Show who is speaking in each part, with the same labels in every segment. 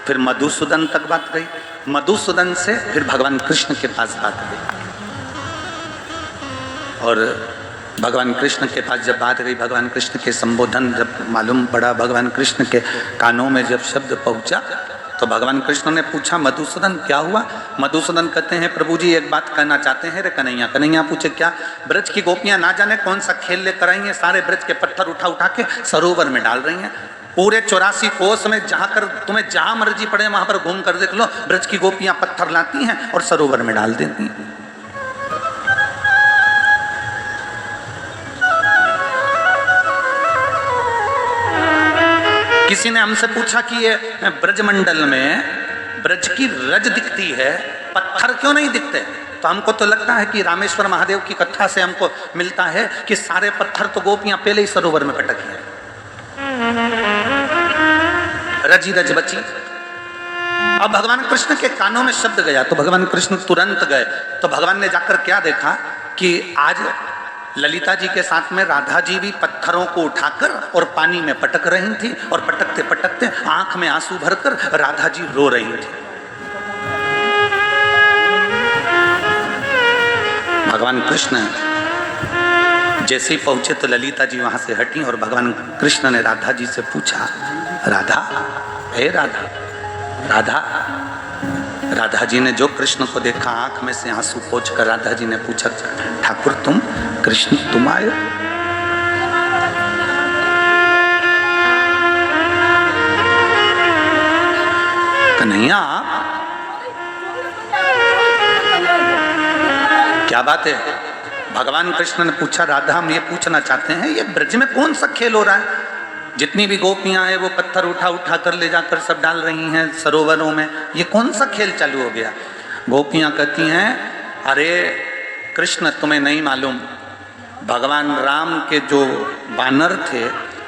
Speaker 1: फिर मधुसूदन तक बात गई, मधुसूदन से फिर भगवान कृष्ण के पास बात गई। और भगवान कृष्ण के पास जब बात गई, भगवान कृष्ण के संबोधन जब मालूम पड़ा, भगवान कृष्ण के कानों में जब शब्द पहुंचा, तो भगवान कृष्ण ने पूछा मधुसूदन क्या हुआ? मधुसूदन कहते हैं प्रभु जी एक बात कहना चाहते हैं रे कन्हैया। कन्हैया पूछे क्या? ब्रज की गोपियां ना जाने कौन सा खेल लेकर आई हैं, सारे ब्रज के पत्थर उठा उठा के सरोवर में डाल रही हैं। पूरे 84 कोस में जहाँ कर तुम्हें जहाँ मर्जी पड़े वहां पर घूम कर देख लो, ब्रज की गोपियां पत्थर लाती हैं और सरोवर में डाल देती हैं। किसी ने हमसे पूछा कि ये ब्रजमंडल में ब्रज की रज दिखती है, पत्थर क्यों नहीं दिखते? तो हमको तो लगता है कि रामेश्वर महादेव की कथा से हमको मिलता है कि सारे पत्थर तो गोपियां पहले ही सरोवर में पटकी हैं, रजी रज बची। अब भगवान कृष्ण के कानों में शब्द गया तो भगवान कृष्ण तुरंत गए। तो भगवान ने जाकर क्या देखा कि आज ललिता जी के साथ में राधा जी भी पत्थरों को उठाकर और पानी में पटक रही थी, और पटकते पटकते आंख में आंसू भरकर राधा जी रो रही थी। भगवान कृष्ण जैसे ही पहुंचे तो ललिता जी वहां से हटी और भगवान कृष्ण ने राधा जी से पूछा, राधा, हे राधा, राधा। राधा जी ने जो कृष्ण को देखा, आंख में से आंसू पोंछ कर राधा जी ने पूछा, ठाकुर तुम, कृष्ण तुम आए? कन्हैया क्या बात है? भगवान कृष्ण ने पूछा, राधा हम ये पूछना चाहते हैं ये ब्रज में कौन सा खेल हो रहा है? जितनी भी गोपियां हैं वो पत्थर उठा उठा कर ले जाकर सब डाल रही हैं सरोवरों में, ये कौन सा खेल चालू हो गया? गोपियां कहती हैं, अरे कृष्ण तुम्हें नहीं मालूम, भगवान राम के जो बानर थे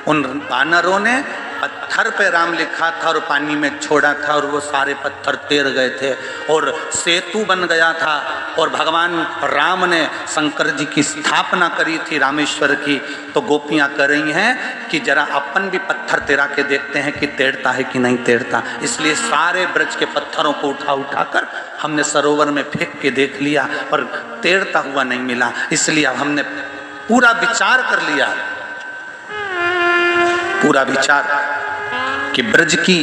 Speaker 1: उन बानरों ने पत्थर पे राम लिखा था और पानी में छोड़ा था, और वो सारे पत्थर तैर गए थे और सेतु बन गया था। और भगवान राम ने शंकर जी की स्थापना करी थी रामेश्वर की। तो गोपियां कह रही हैं कि जरा अपन भी पत्थर तैरा के देखते हैं कि तैरता है कि नहीं तैरता। इसलिए सारे ब्रज के पत्थरों को उठा उठा कर हमने सरोवर में फेंक के देख लिया और तैरता हुआ नहीं मिला। इसलिए अब हमने पूरा विचार कर लिया, पूरा विचार कि ब्रज की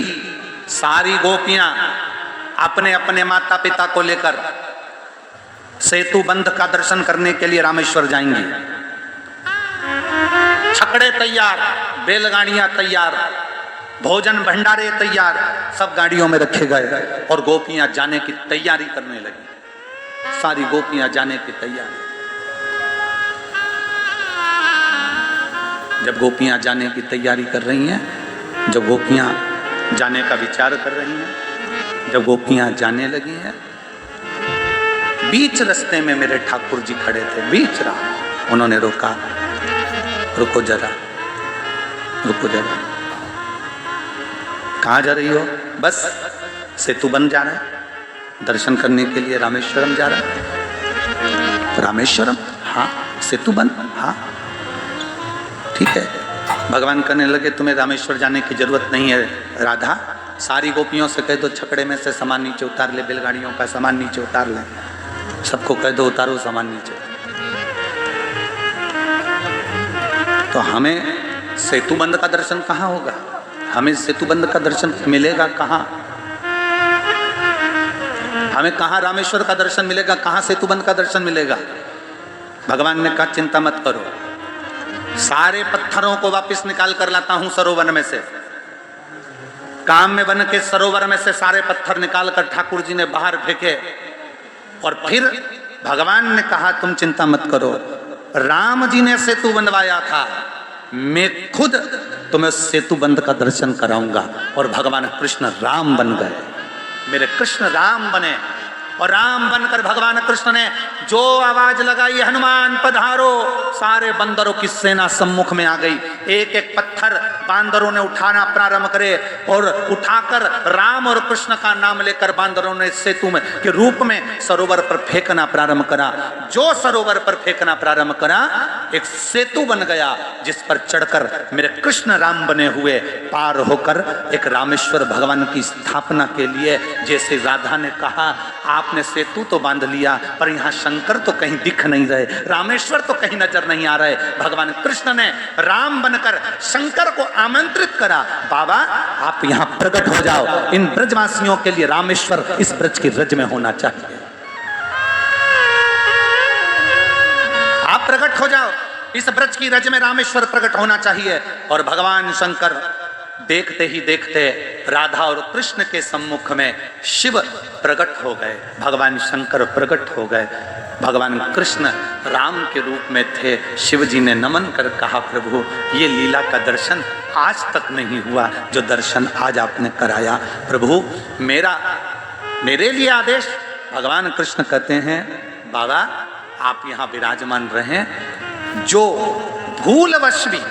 Speaker 1: सारी गोपियां अपने अपने माता पिता को लेकर सेतु बंध का दर्शन करने के लिए रामेश्वर जाएंगी। छकड़े तैयार, बैलगाड़ियां तैयार, भोजन भंडारे तैयार, सब गाड़ियों में रखे गए और गोपियां जाने की तैयारी करने लगी। सारी गोपियां जाने की तैयारी। जब गोपियां जाने की तैयारी कर रही हैं, जब गोपियां जाने का विचार कर रही हैं, जब गोपियां जाने लगी हैं, बीच रास्ते में मेरे ठाकुर जी खड़े थे, बीच राह। उन्होंने रोका, रुको जरा, रुको जरा, कहाँ जा रही हो? बस सेतु बन जा रहा है, दर्शन करने के लिए रामेश्वरम जा रहा है। रामेश्वरम? हाँ। सेतु बन? हाँ ठीक है। भगवान कहने लगे तुम्हें रामेश्वर जाने की जरूरत नहीं है राधा, सारी गोपियों से कह दो छकड़े में से सामान नीचे उतार ले, बैलगाड़ियों का सामान नीचे उतार ले, सबको कह दो उतारो सामान नीचे। तो हमें सेतु बंध का दर्शन कहाँ होगा? हमें सेतु बंध का दर्शन मिलेगा कहाँ? हमें कहाँ रामेश्वर का दर्शन मिलेगा? कहाँ सेतु बंध का दर्शन मिलेगा? भगवान ने कहा चिंता मत करो, सारे पत्थरों को वापस निकाल कर लाता हूं सरोवर में से। काम में बन के सरोवर में से सारे पत्थर निकाल कर ठाकुर जी ने बाहर फेंके और फिर भगवान ने कहा तुम चिंता मत करो, राम जी ने सेतु बनवाया था, मैं खुद तुम्हें सेतु बंध का दर्शन कराऊंगा। और भगवान कृष्ण राम बन गए, मेरे कृष्ण राम बने। और राम बनकर भगवान कृष्ण ने जो आवाज लगाई, हनुमान पधारो, सारे बंदरों की सेना सम्मुख में आ गई। एक एक पत्थर बांदरों ने उठाना प्रारंभ करे और उठाकर राम और कृष्ण का नाम लेकर बांदरों ने सेतु में के रूप में सरोवर पर फेंकना प्रारंभ करा। जो सरोवर पर फेंकना प्रारंभ करा एक सेतु बन गया, जिस पर चढ़कर मेरे कृष्ण राम बने हुए पार होकर एक रामेश्वर भगवान की स्थापना के लिए, जैसे राधा ने कहा आपने सेतु तो बांध लिया पर यहाँ शंकर तो कहीं दिख नहीं रहे, रामेश्वर तो कहीं नजर नहीं आ रहे। भगवान कृष्ण ने राम बनकर शंकर को आमंत्रित करा, बाबा आप यहाँ प्रकट हो जाओ, इन ब्रजवासियों के लिए रामेश्वर इस ब्रज की रज में होना चाहिए, आप प्रकट हो जाओ, इस ब्रज की रज में रामेश्वर प्रकट होना चाहिए। और भगवान शंकर देखते ही देखते राधा और कृष्ण के सम्मुख में शिव प्रकट हो गए, भगवान शंकर प्रकट हो गए। भगवान कृष्ण राम के रूप में थे। शिव जी ने नमन कर कहा प्रभु ये लीला का दर्शन आज तक नहीं हुआ जो दर्शन आज आपने कराया, प्रभु मेरे लिए आदेश। भगवान कृष्ण कहते हैं बाबा आप यहाँ विराजमान रहें, जो भूलवश भी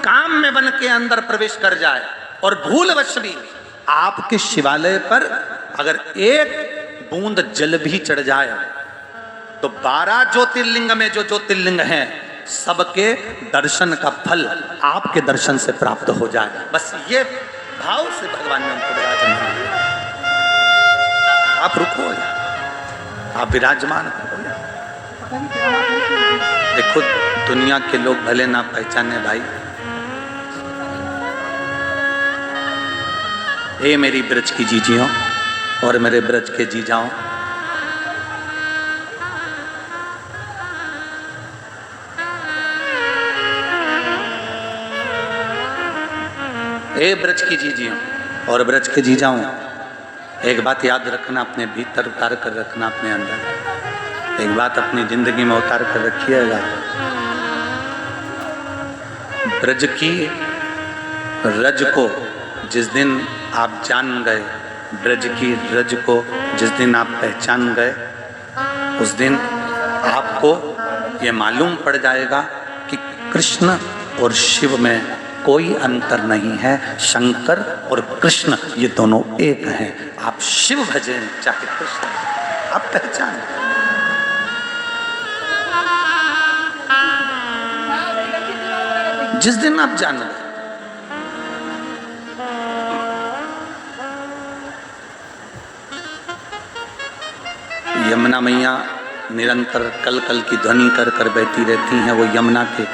Speaker 1: काम में बन के अंदर प्रवेश कर जाए और भूलवश भी आपके शिवालय पर अगर एक बूंद जल भी चढ़ जाए तो 12 ज्योतिर्लिंग में जो ज्योतिर्लिंग हैं सबके दर्शन का फल आपके दर्शन से प्राप्त हो जाए। बस ये भाव से भगवान ने उनको विराजमान किया। आप रुको, आप विराजमान हो। देखो दुनिया के लोग भले ना पहचाने भाई, हे मेरी ब्रज की जीजियों और मेरे ब्रज के जीजाओं, हे ब्रज की जीजियों और ब्रज के जीजाओं, एक बात याद रखना, अपने भीतर उतार कर रखना, अपने अंदर एक बात अपनी जिंदगी में उतार कर रखिएगा। ब्रज की रज को जिस दिन आप जान गए, ब्रज की रज को जिस दिन आप पहचान गए, उस दिन आपको ये मालूम पड़ जाएगा कि कृष्ण और शिव में कोई अंतर नहीं है, शंकर और कृष्ण ये दोनों एक हैं। आप शिव भजें चाहे कृष्ण, आप पहचान। जिस दिन आप जान गए, यमुना मैया निरंतर कल कल की ध्वनि कर कर बहती रहती हैं। वो यमुना के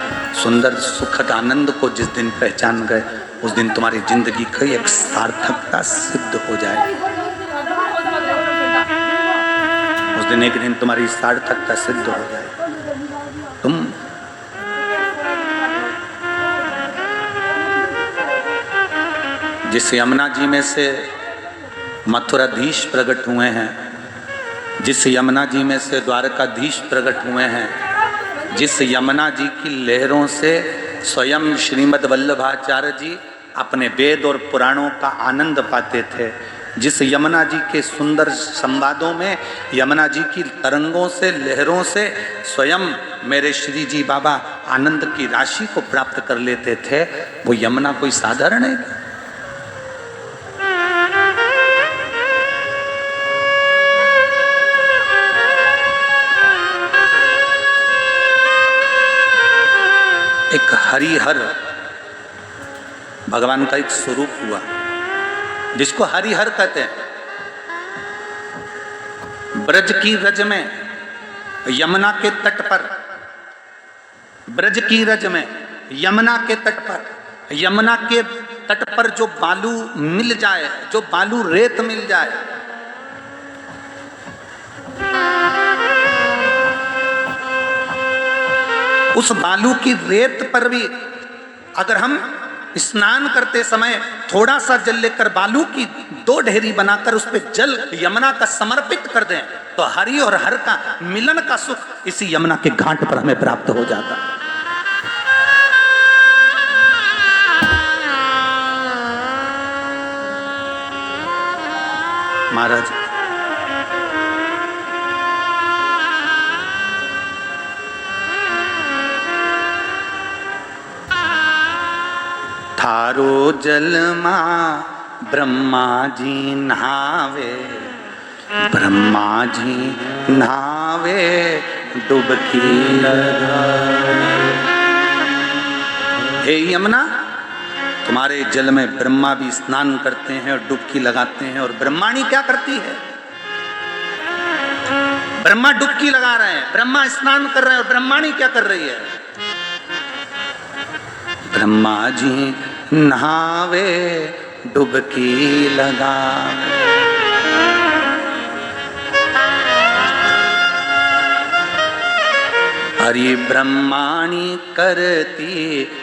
Speaker 1: सुंदर सुखद आनंद को जिस दिन पहचान गए, उस दिन तुम्हारी जिंदगी की एक सार्थकता सिद्ध हो जाए। उस दिन एक दिन तुम्हारी सार्थकता सिद्ध हो जाए। तुम जिस यमुना जी में से मथुराधीश प्रकट हुए हैं, जिस यमुना जी में से द्वारकाधीश प्रकट हुए हैं, जिस यमुना जी की लहरों से स्वयं श्रीमद् वल्लभाचार्य जी अपने वेद और पुराणों का आनंद पाते थे, जिस यमुना जी के सुंदर संवादों में यमुना जी की तरंगों से लहरों से स्वयं मेरे श्री जी बाबा आनंद की राशि को प्राप्त कर लेते थे, वो यमुना कोई साधारण है? एक हरिहर भगवान का एक स्वरूप हुआ जिसको हरिहर कहते हैं। ब्रज की रज में यमुना के तट पर, ब्रज की रज में यमुना के तट पर, यमुना के तट पर जो बालू मिल जाए, जो बालू रेत मिल जाए, उस बालू की रेत पर भी अगर हम स्नान करते समय थोड़ा सा जल लेकर बालू की 2 ढेरी बनाकर उस पर जल यमुना का समर्पित कर दें तो हरि और हर का मिलन का सुख इसी यमुना के घाट पर हमें प्राप्त हो जाता। महाराज थारो जलमा ब्रह्मा जी नहावे, ब्रह्मा जी नहावे डुबकी लगावे। हे यमुना, तुम्हारे जल में ब्रह्मा भी स्नान करते हैं और डुबकी लगाते हैं। और ब्रह्माणी क्या करती है? ब्रह्मा डुबकी लगा रहे हैं, ब्रह्मा स्नान कर रहे हैं, और ब्रह्माणी क्या कर रही है? ब्रह्मा जी नहावे डुबकी लगावे। हरि ब्रह्माणी करती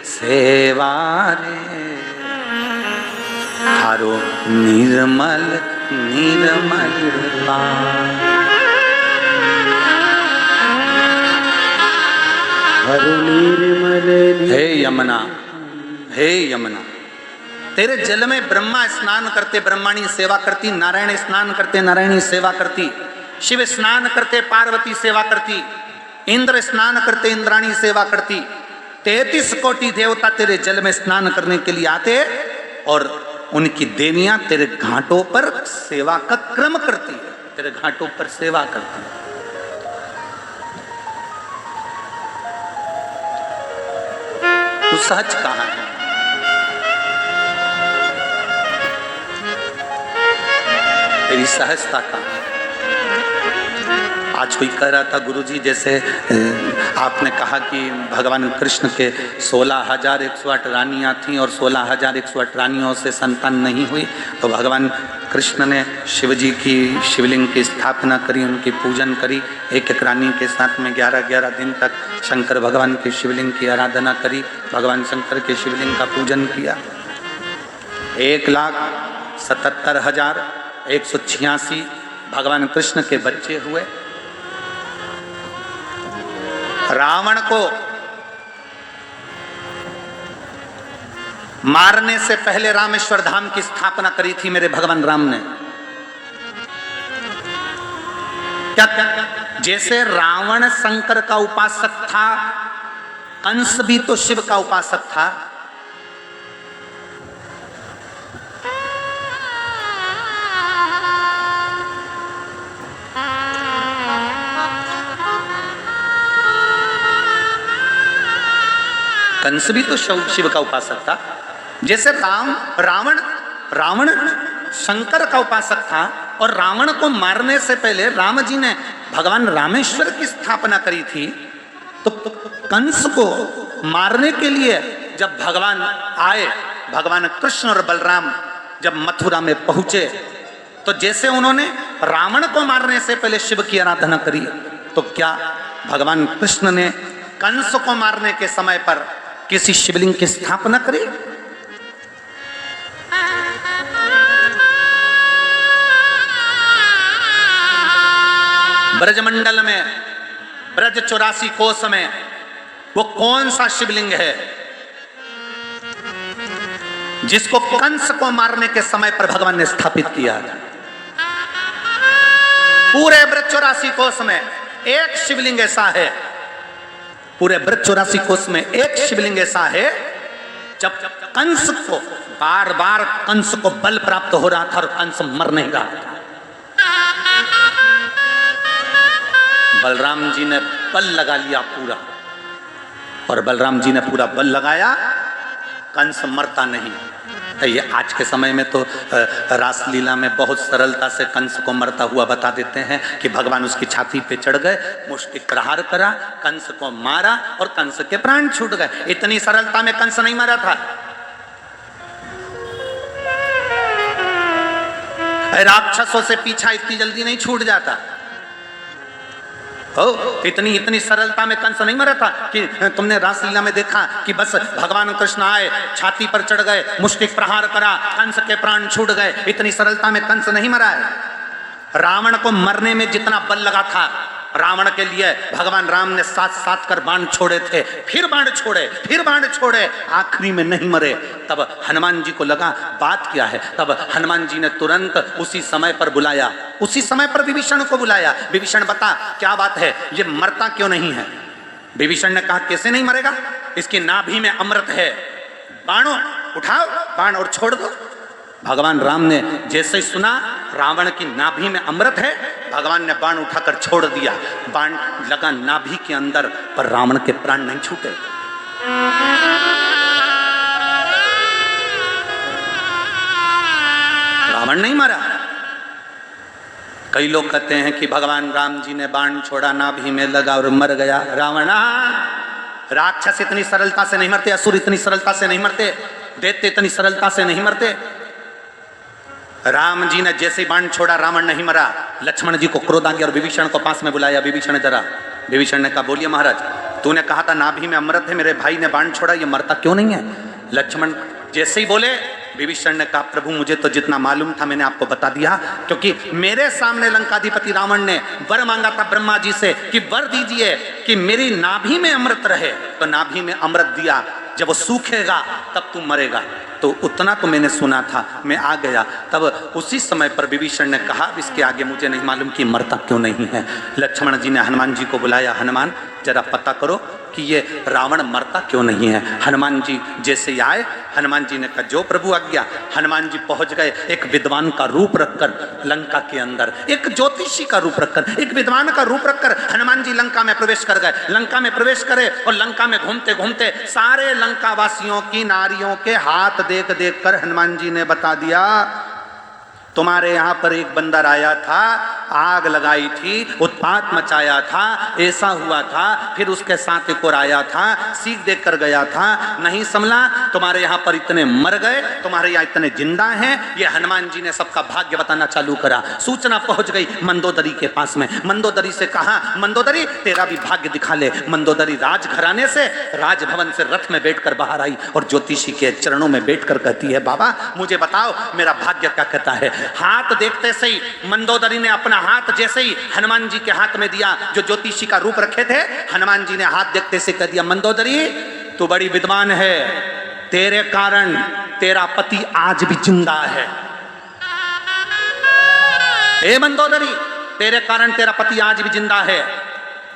Speaker 1: सेवा रे, थारो निर्मल निर्मल हरो निर्मल। हे यमुना, हे यमुना, तेरे जल में ब्रह्मा स्नान करते, ब्रह्माणी सेवा करती, नारायण स्नान करते, नारायणी सेवा करती, शिव स्नान करते, पार्वती सेवा करती, इंद्र स्नान करते, इंद्राणी सेवा करती। 33 कोटि देवता तेरे जल में स्नान करने के लिए आते और उनकी देवियां तेरे घाटों पर सेवा का क्रम करती है, तेरे घाटों पर सेवा करती है। तू सहज कहां है? तेरी सहजता कहां है? आज कोई कह रहा था, गुरुजी जैसे आपने कहा कि भगवान कृष्ण के 16,108 रानियां थीं और 16,108 रानियों से संतान नहीं हुई, तो भगवान कृष्ण ने शिव जी की शिवलिंग की स्थापना करी, उनकी पूजन करी। एक एक रानी के साथ में 11-11 दिन तक शंकर भगवान के शिवलिंग की आराधना करी, भगवान शंकर के शिवलिंग का पूजन किया। 1,77,186 भगवान कृष्ण के बच्चे हुए। रावण को मारने से पहले रामेश्वर धाम की स्थापना करी थी मेरे भगवान राम ने। क्या जैसे रावण शंकर का उपासक था, कंस भी तो शिव का उपासक था। कंस भी तो शिव का उपासक था। जैसे रावण शंकर का उपासक था और रावण को मारने से पहले राम जी ने भगवान रामेश्वर की स्थापना करी थी, तो कंस को मारने के लिए जब भगवान आए, भगवान कृष्ण और बलराम जब मथुरा में पहुंचे, तो जैसे उन्होंने रावण को मारने से पहले शिव की आराधना करी, तो क्या भगवान कृष्ण ने कंस को मारने के समय पर किसी शिवलिंग की स्थापना करी? ब्रजमंडल में, ब्रज 84 कोस में वो कौन सा शिवलिंग है जिसको कंस को मारने के समय पर भगवान ने स्थापित किया? पूरे ब्रज 84 कोस में एक शिवलिंग ऐसा है, पूरे ब्रज 84 कोस में एक शिवलिंग ऐसा है, जब कंस को बार बार कंस को बल प्राप्त हो रहा था और कंस मर नहीं रहा था, बलराम जी ने बल लगा लिया पूरा, और बलराम जी ने पूरा बल लगाया, कंस मरता नहीं। ये आज के समय में तो रासलीला में बहुत सरलता से कंस को मरता हुआ बता देते हैं कि भगवान उसकी छाती पे चढ़ गए, मुष्टि प्रहार करा, कंस को मारा और कंस के प्राण छूट गए। इतनी सरलता में कंस नहीं मरा था। राक्षसों से पीछा इतनी जल्दी नहीं छूट जाता। इतनी सरलता में कंस नहीं मरा था कि तुमने रासलीला में देखा कि बस भगवान कृष्ण आए, छाती पर चढ़ गए, मुष्टिक प्रहार करा, कंस के प्राण छूट गए। इतनी सरलता में कंस नहीं मरा है। रावण को मरने में जितना बल लगा था, रावण के लिए भगवान राम ने 7-7 कर बाण छोड़े थे, फिर बाण छोड़े, आखिरी में नहीं मरे। तब हनुमान जी को लगा बात क्या है, तब हनुमान जी ने तुरंत उसी समय पर बुलाया, उसी समय पर विभीषण को बुलाया। विभीषण बता क्या बात है, ये मरता क्यों नहीं है? विभीषण ने कहा कैसे नहीं मरेगा, इसकी नाभि में अमृत है, बाणों उठाओ बाण और छोड़ दो। भगवान राम ने जैसे ही सुना रावण की नाभि में अमृत है, भगवान ने बाण उठाकर छोड़ दिया। बाण लगा नाभि के अंदर, पर रावण के प्राण नहीं छूटे। रावण नहीं मरा। कई लोग कहते हैं कि भगवान राम जी ने बाण छोड़ा, नाभि में लगा और मर गया रावण। राक्षस इतनी सरलता से नहीं मरते, असुर इतनी सरलता से नहीं मरते, दैत्य इतनी सरलता से नहीं मरते। राम जी ने जैसे ही बाण छोड़ा रावण नहीं मरा। लक्ष्मण जी को क्रोध आ गया और विभीषण को पास में बुलाया। विभीषण जरा, विभीषण ने कहा बोलिए महाराज, तूने कहा था नाभि में अमृत है, मेरे भाई ने बाण छोड़ा, ये मरता क्यों नहीं है? लक्ष्मण जैसे ही बोले विभीषण ने कहा प्रभु मुझे तो जितना मालूम था मैंने आपको बता दिया, क्योंकि मेरे सामने लंकाधिपति रावण ने वर मांगा था ब्रह्मा जी से कि वर दीजिए कि मेरी नाभि में अमृत रहे, तो नाभि में अमृत दिया। जब वो सूखेगा तब तू मरेगा, तो उतना तो मैंने सुना था, मैं आ गया। तब उसी समय पर विभीषण ने कहा इसके आगे मुझे नहीं मालूम कि मरता क्यों नहीं है। लक्ष्मण जी ने हनुमान जी को बुलाया, हनुमान जरा पता करो कि ये रावण मरता क्यों नहीं है। हनुमान जी जैसे ही आए, हनुमान जी ने कहा जो प्रभु आज्ञा। हनुमान जी पहुंच गए, एक विद्वान का रूप रखकर लंका के अंदर, एक ज्योतिषी का रूप रखकर, एक विद्वान का रूप रखकर हनुमान जी लंका में प्रवेश कर गए। लंका में प्रवेश करे और लंका में घूमते घूमते सारे लंका वासियों की नारियों के हाथ देख देख कर हनुमान जी ने बता दिया तुम्हारे यहाँ पर एक बंदर आया था, आग लगाई थी, उत्पात मचाया था, ऐसा हुआ था, फिर उसके साथ एक और आया था, सीख देख कर गया था, नहीं संभला, तुम्हारे यहाँ पर इतने मर गए, तुम्हारे यहाँ इतने जिंदा हैं। ये हनुमान जी ने सबका भाग्य बताना चालू करा। सूचना पहुंच गई मंदोदरी के पास में। मंदोदरी से कहा मंदोदरी तेरा भी भाग्य दिखा ले। मंदोदरी राजघराने से, राजभवन से रथ में बैठकर बाहर आई और ज्योतिषी के चरणों में बैठकर कहती है बाबा मुझे बताओ मेरा भाग्य क्या कहता है। हाथ देखते से ही मंदोदरी ने अपना हाथ जैसे ही हनुमान जी के हाथ में दिया, जो ज्योतिषी का रूप रखे थे, हनुमान जी ने हाथ देखते से कह दिया मंदोदरी तू बड़ी विद्वान है, तेरे कारण तेरा पति आज भी जिंदा है। हे मंदोदरी तेरे कारण तेरा पति आज भी जिंदा है,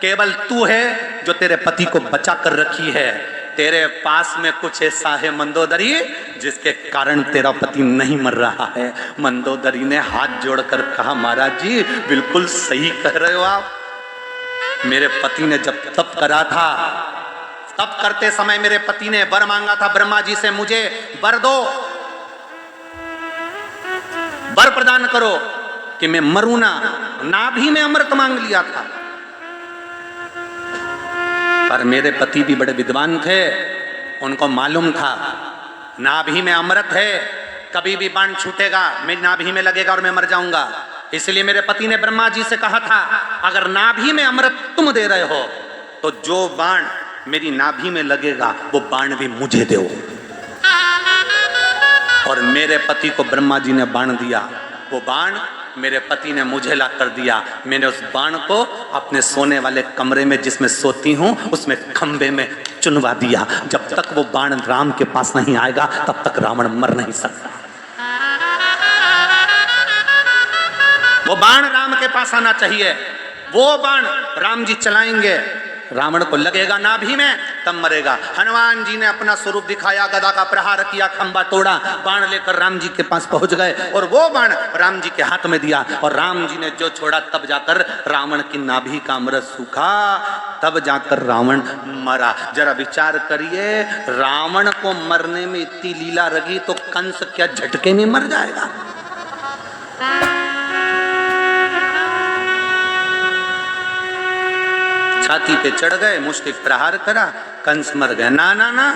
Speaker 1: केवल तू है जो तेरे पति को बचा कर रखी है। तेरे पास में कुछ ऐसा है मंदोदरी जिसके कारण तेरा पति नहीं मर रहा है। मंदोदरी ने हाथ जोड़कर कहा महाराज जी बिल्कुल सही कह रहे हो आप। मेरे पति ने जब तप करा था, तप करते समय मेरे पति ने वर मांगा था ब्रह्मा जी से, मुझे वर दो, वर प्रदान करो कि मैं मरूं ना। नाभि में अमृत मांग लिया था, पर मेरे पति भी बड़े विद्वान थे, उनको मालूम था नाभि में अमृत है, कभी भी बाण छूटेगा मेरी नाभि में लगेगा और मैं मर जाऊंगा। इसलिए मेरे पति ने ब्रह्मा जी से कहा था अगर नाभि में अमृत तुम दे रहे हो तो जो बाण मेरी नाभि में लगेगा वो बाण भी मुझे दो। और मेरे पति को ब्रह्मा जी ने बाण दिया, वो बाण मेरे पति ने मुझे ला कर दिया। मैंने उस बाण को अपने सोने वाले कमरे में जिसमें सोती हूँ उसमें खंबे में चुनवा दिया। जब तक वो बाण राम के पास नहीं आएगा तब तक रावण मर नहीं सकता। वो बाण राम के पास आना चाहिए, वो बाण राम जी चलाएंगे, रावण को लगेगा नाभि में तब मरेगा। हनुमान जी ने अपना स्वरूप दिखाया, गदा का प्रहार किया, खंबा तोड़ा, बाण लेकर राम जी के पास पहुंच गए और वो बाण राम जी के हाथ में दिया और राम जी ने जो छोड़ा तब जाकर रावण की नाभि का अमृत सूखा, तब जाकर रावण मरा। जरा विचार करिए, रावण को मरने में इतनी लीला रही तो कंस क्या झटके में मर जाएगा? छाती पे चढ़ गए, मुष्टिक प्रहार करा, कंस मर गया। ना ना ना,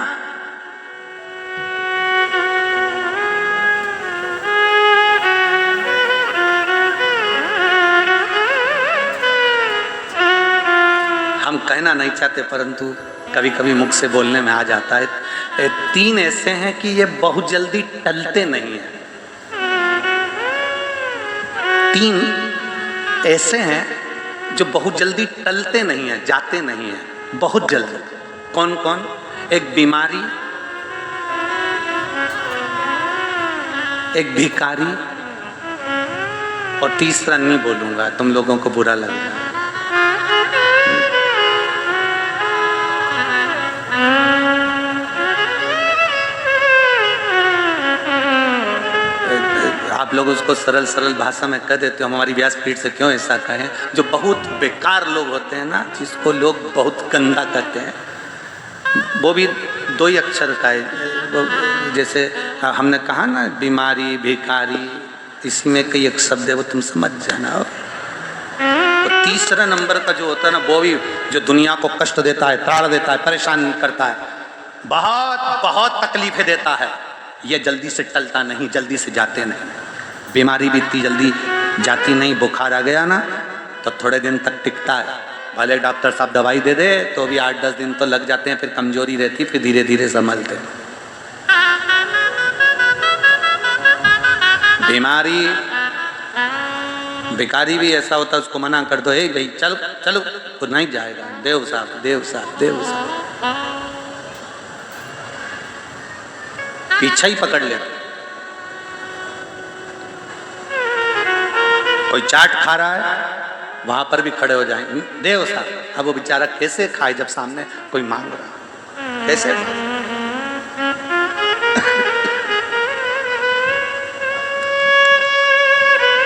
Speaker 1: हम कहना नहीं चाहते परंतु कभी कभी मुख से बोलने में आ जाता है। तीन ऐसे हैं कि ये बहुत जल्दी टलते नहीं है। तीन ऐसे हैं जो बहुत जल्दी टलते नहीं है, जाते नहीं है, बहुत जल्दी। कौन कौन? एक बीमारी, एक भिखारी और तीसरा नहीं बोलूंगा, तुम लोगों को बुरा लगेगा। लोग उसको सरल सरल भाषा में कह देते हो, हमारी व्यासपीठ से क्यों ऐसा कहें। जो बहुत बेकार लोग होते हैं ना, जिसको लोग बहुत गंदा कहते हैं, वो भी दो ही अक्षर का है। जैसे हमने कहा ना बीमारी, भिखारी, इसमें कई एक शब्द है, वो तुम समझ जाना। तो तीसरा नंबर का जो होता है ना, वो भी जो दुनिया को कष्ट देता है, ताड़ देता है, परेशान करता है, बहुत बहुत तकलीफें देता है, ये जल्दी से टलता नहीं, जल्दी से जाते नहीं। बीमारी भी इतनी जल्दी जाती नहीं। बुखार आ गया ना तो थोड़े दिन तक टिकता है, भले डॉक्टर साहब दवाई दे दे तो भी 8-10 दिन तो लग जाते हैं, फिर कमजोरी रहती, फिर धीरे धीरे संभलते। बीमारी, भिखारी भी ऐसा होता है, उसको मना कर दो, हे भाई चल चलो, तो नहीं जाएगा। देव साहब, देव साहब, देव साहब, पीछा ही पकड़ ले। कोई चाट खा रहा है, वहां पर भी खड़े हो जाएंगे, देव साहब। अब वो बेचारा कैसे खाए जब सामने कोई मांग रहा, कैसे खाए?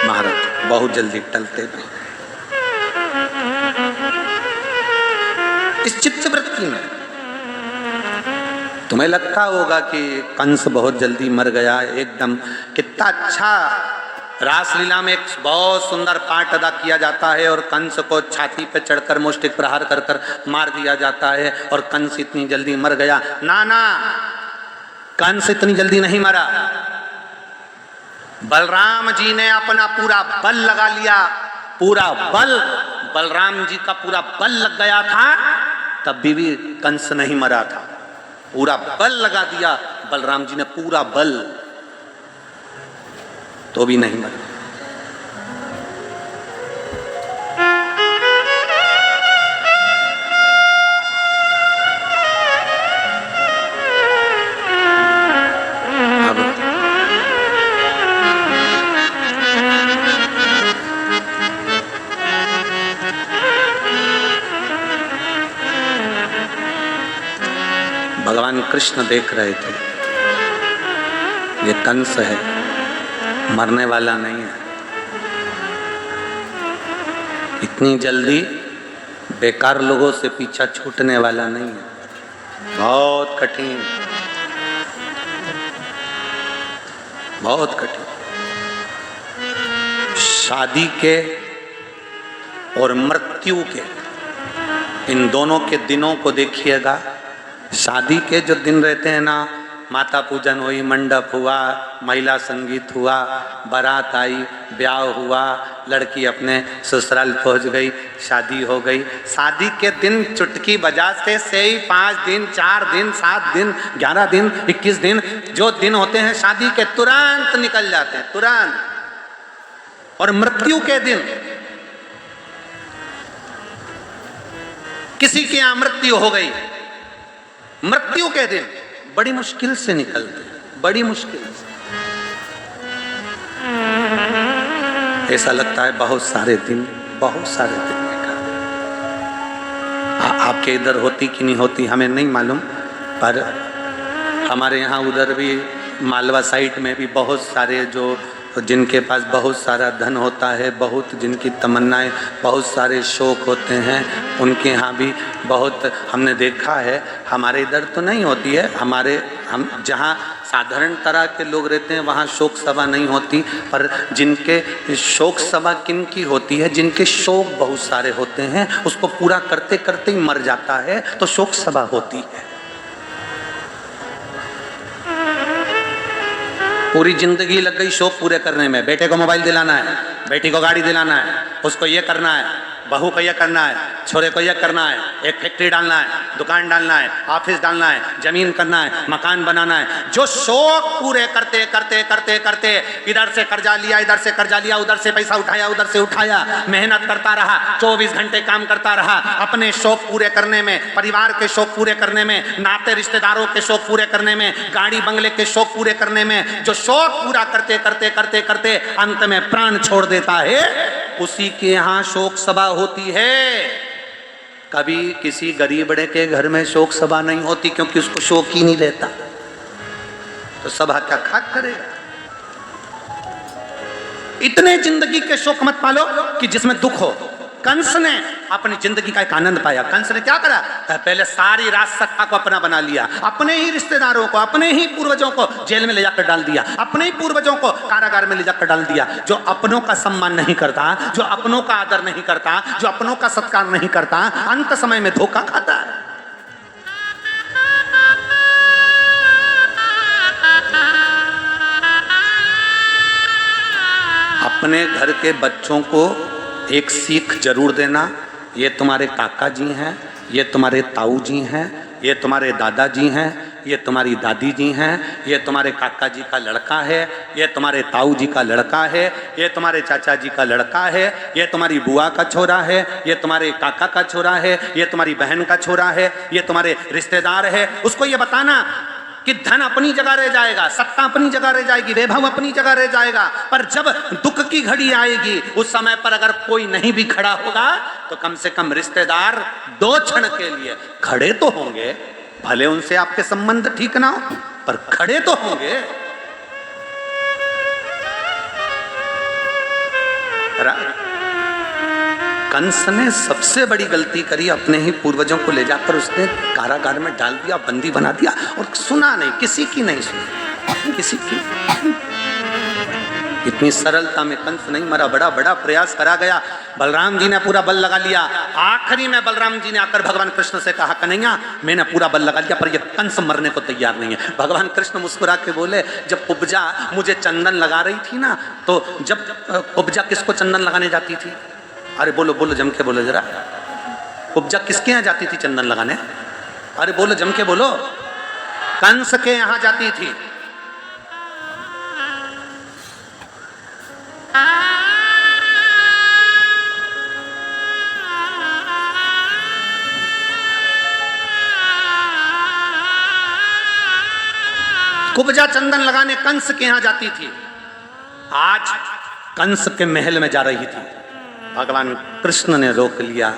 Speaker 1: महाराज बहुत जल्दी टलते भी। इस चित्तवृत्ति में तुम्हें लगता होगा कि कंस बहुत जल्दी मर गया एकदम। कितना अच्छा रासलीला में एक बहुत सुंदर पाठ अदा किया जाता है और कंस को छाती पे चढ़कर मुष्टिक प्रहार कर कर मार दिया जाता है और कंस इतनी जल्दी मर गया। ना ना, कंस इतनी जल्दी नहीं मरा। बलराम जी ने अपना पूरा बल लगा लिया, पूरा बल, बलराम जी का पूरा बल लग गया था, तब भी कंस नहीं मरा था। पूरा बल लगा दिया बलराम जी ने, पूरा बल, तो भी नहीं मरा। भगवान कृष्ण देख रहे थे, ये कंस है, मरने वाला नहीं है, इतनी जल्दी बेकार लोगों से पीछा छूटने वाला नहीं है। बहुत कठिन, बहुत कठिन। शादी के और मृत्यु के, इन दोनों के दिनों को देखिएगा। शादी के जो दिन रहते हैं ना, माता पूजन हुई, मंडप हुआ, महिला संगीत हुआ, बारात आई, ब्याह हुआ, लड़की अपने ससुराल पहुंच गई, शादी हो गई। शादी के दिन चुटकी बजाते से ही 5 दिन, 4 दिन, 7 दिन, 11 दिन, 21 दिन, जो दिन होते हैं शादी के, तुरंत निकल जाते हैं, तुरंत। और मृत्यु के दिन, किसी की यहाँ मृत्यु हो गई, मृत्यु के दिन बड़ी मुश्किल से निकलते हैं, बड़ी मुश्किल से। ऐसा लगता है बहुत सारे दिन, बहुत सारे दिन निकल। आपके इधर होती कि नहीं होती हमें नहीं मालूम, पर हमारे यहाँ उधर भी मालवा साइड में भी बहुत सारे जो जिनके पास बहुत सारा धन होता है, बहुत जिनकी तमन्नाएं, बहुत सारे शौक होते हैं, उनके यहाँ भी बहुत हमने देखा है। हमारे इधर तो नहीं होती है, हम जहाँ साधारण तरह के लोग रहते हैं वहाँ शोक सभा नहीं होती, पर जिनके शोक सभा किनकी होती है, जिनके शौक बहुत सारे होते हैं, उसको पूरा करते करते ही मर जाता है, तो शोक सभा होती है। पूरी जिंदगी लग गई शौक पूरे करने में, बेटे को मोबाइल दिलाना है, बेटी को गाड़ी दिलाना है, उसको ये करना है, बहू को ये करना है, छोरे को ये करना है, एक फैक्ट्री डालना है, दुकान डालना है, ऑफिस डालना है, जमीन करना है, मकान बनाना है। जो शौक पूरे करते करते करते करते इधर से कर्जा लिया, इधर से कर्जा लिया, उधर से पैसा उठाया, उधर से उठाया, मेहनत करता रहा, 24 घंटे काम करता रहा, अपने शौक पूरे करने में, परिवार के शौक पूरे करने में, नाते रिश्तेदारों के शौक पूरे करने में, गाड़ी बंगले के शौक पूरे करने में, जो शौक पूरा करते करते करते करते अंत में प्राण छोड़ देता है, उसी के यहाँ शोक सभा होती है। कभी किसी गरीबड़े के घर में शोक सभा नहीं होती, क्योंकि उसको शौक ही नहीं रहता, तो सभा क्या खाक करेगा। इतने जिंदगी के शौक मत पालो कि जिसमें दुख हो। कंस ने अपनी जिंदगी का एक आनंद पाया। कंस ने क्या करा? पहले सारी राजसत्ता को अपना बना लिया, अपने ही रिश्तेदारों को, अपने ही पूर्वजों को जेल में ले जाकर डाल दिया, अपने ही पूर्वजों को कारागार में ले जाकर डाल दिया। जो अपनों का सम्मान नहीं करता, जो अपनों का आदर नहीं करता, जो अपनों का सत्कार नहीं करता, अंत समय में धोखा खाता है। अपने घर के बच्चों को एक सीख जरूर देना। ये तुम्हारे काका जी हैं, ये तुम्हारे ताऊ जी हैं, ये तुम्हारे दादाजी हैं, ये तुम्हारी दादी जी हैं, ये तुम्हारे काका जी का लड़का है, ये तुम्हारे ताऊ जी का लड़का है, ये तुम्हारे चाचा जी का लड़का है, ये तुम्हारी बुआ का छोरा है, ये तुम्हारे काका का छोरा है, ये तुम्हारी बहन का छोरा है, ये तुम्हारे रिश्तेदार है। उसको ये बताना कि धन अपनी जगह रह जाएगा, सत्ता अपनी जगह रह जाएगी, वैभव अपनी जगह रह जाएगा, पर जब दुख की घड़ी आएगी उस समय पर अगर कोई नहीं भी खड़ा होगा तो कम से कम रिश्तेदार 2 क्षण के लिए खड़े तो होंगे। भले उनसे आपके संबंध ठीक ना हो पर खड़े तो होंगे। कंस ने सबसे बड़ी गलती करी, अपने ही पूर्वजों को ले जाकर उसने कारागार में डाल दिया, बंदी बना दिया और सुना नहीं, किसी की नहीं सुनी, किसी की। इतनी सरलता में कंस नहीं मरा, बड़ा बड़ा प्रयास करा गया। बलराम जी ने पूरा बल लगा लिया। आखिरी में बलराम जी ने आकर भगवान कृष्ण से कहा, कन्हैया मैंने पूरा बल लगा लिया पर ये कंस मरने को तैयार नहीं है। भगवान कृष्ण मुस्कुरा के बोले, जब कुब्जा मुझे चंदन लगा रही थी ना, तो जब कुब्जा किसको चंदन लगाने जाती थी? अरे बोलो बोलो, जम के बोलो जरा। कुब्जा किसके यहाँ जाती थी चंदन लगाने? अरे बोलो, जम के बोलो। कंस के यहाँ जाती थी। कुब्जा चंदन लगाने कंस के यहाँ जाती थी। आज कंस के महल में जा रही थी। भगवान कृष्ण ने रोक लिया